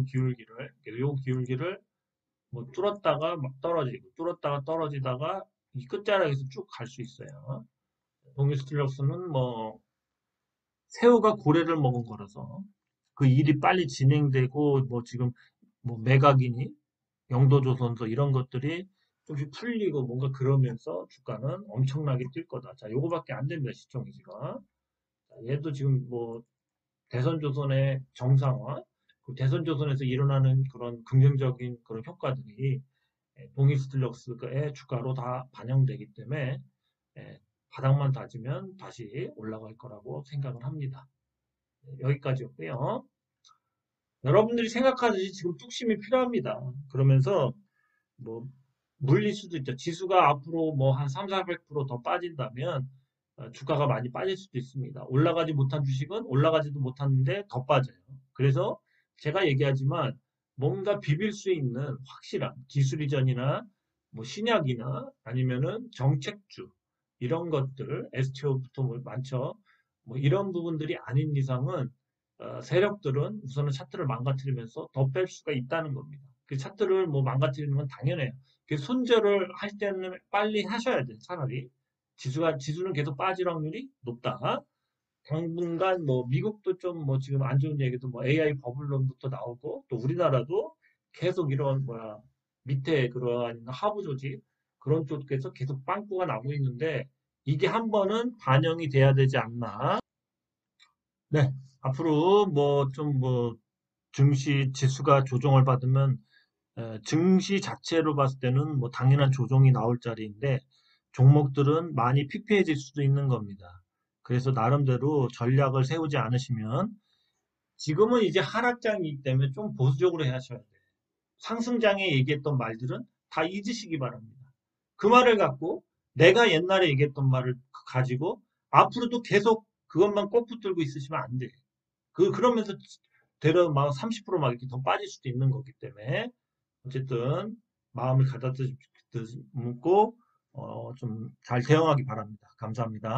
기울기를. 요 기울기를 뭐 뚫었다가 막 떨어지고, 뚫었다가 떨어지다가 이 끝자락에서 쭉 갈 수 있어요. 동일 스틸럭스는 뭐 새우가 고래를 먹은 거라서 그 일이 빨리 진행되고 뭐 지금 뭐 매각이니 영도조선소 이런 것들이 좀씩 풀리고 뭔가 그러면서 주가는 엄청나게 뛸 거다. 자, 요거밖에 안 됩니다. 시총이지가. 얘도 지금 뭐 대선조선의 정상화, 그 대선조선에서 일어나는 그런 긍정적인 그런 효과들이 동일스틸럭스의 주가로 다 반영되기 때문에 바닥만 다지면 다시 올라갈 거라고 생각을 합니다. 여기까지였고요. 여러분들이 생각하듯이 지금 뚝심이 필요합니다. 그러면서 뭐 물릴 수도 있죠. 지수가 앞으로 뭐 한 3, 400%더 빠진다면 주가가 많이 빠질 수도 있습니다. 올라가지 못한 주식은 올라가지도 못하는데 더 빠져요. 그래서 제가 얘기하지만 뭔가 비빌 수 있는 확실한 기술 이전이나 뭐 신약이나 아니면은 정책주 이런 것들 STO부터 뭐 많죠. 뭐 이런 부분들이 아닌 이상은 세력들은 우선은 차트를 망가뜨리면서 더 뺄 수가 있다는 겁니다. 그 차트를 뭐 망가뜨리는 건 당연해요. 그 손절을 할 때는 빨리 하셔야 돼, 차라리. 지수는 계속 빠질 확률이 높다. 당분간 뭐 미국도 좀 뭐 지금 안 좋은 얘기도 뭐 AI 버블론부터 나오고 또 우리나라도 계속 이런 뭐야 밑에 그러한 하부 조직 그런 쪽에서 계속 빵꾸가 나고 있는데 이게 한 번은 반영이 돼야 되지 않나. 네. 앞으로 뭐 좀 뭐 증시 지수가 조정을 받으면 증시 자체로 봤을 때는 뭐 당연한 조정이 나올 자리인데 종목들은 많이 피폐해질 수도 있는 겁니다. 그래서 나름대로 전략을 세우지 않으시면 지금은 이제 하락장이기 때문에 좀 보수적으로 하셔야 돼요. 상승장에 얘기했던 말들은 다 잊으시기 바랍니다. 그 말을 갖고 내가 옛날에 얘기했던 말을 가지고 앞으로도 계속 그것만 꼭 붙들고 있으시면 안 돼요. 그러면서 되려 막 30%막 이렇게 더 빠질 수도 있는 거기 때문에 어쨌든 마음을 가다듬고 좀 잘 대응하기 바랍니다. 감사합니다.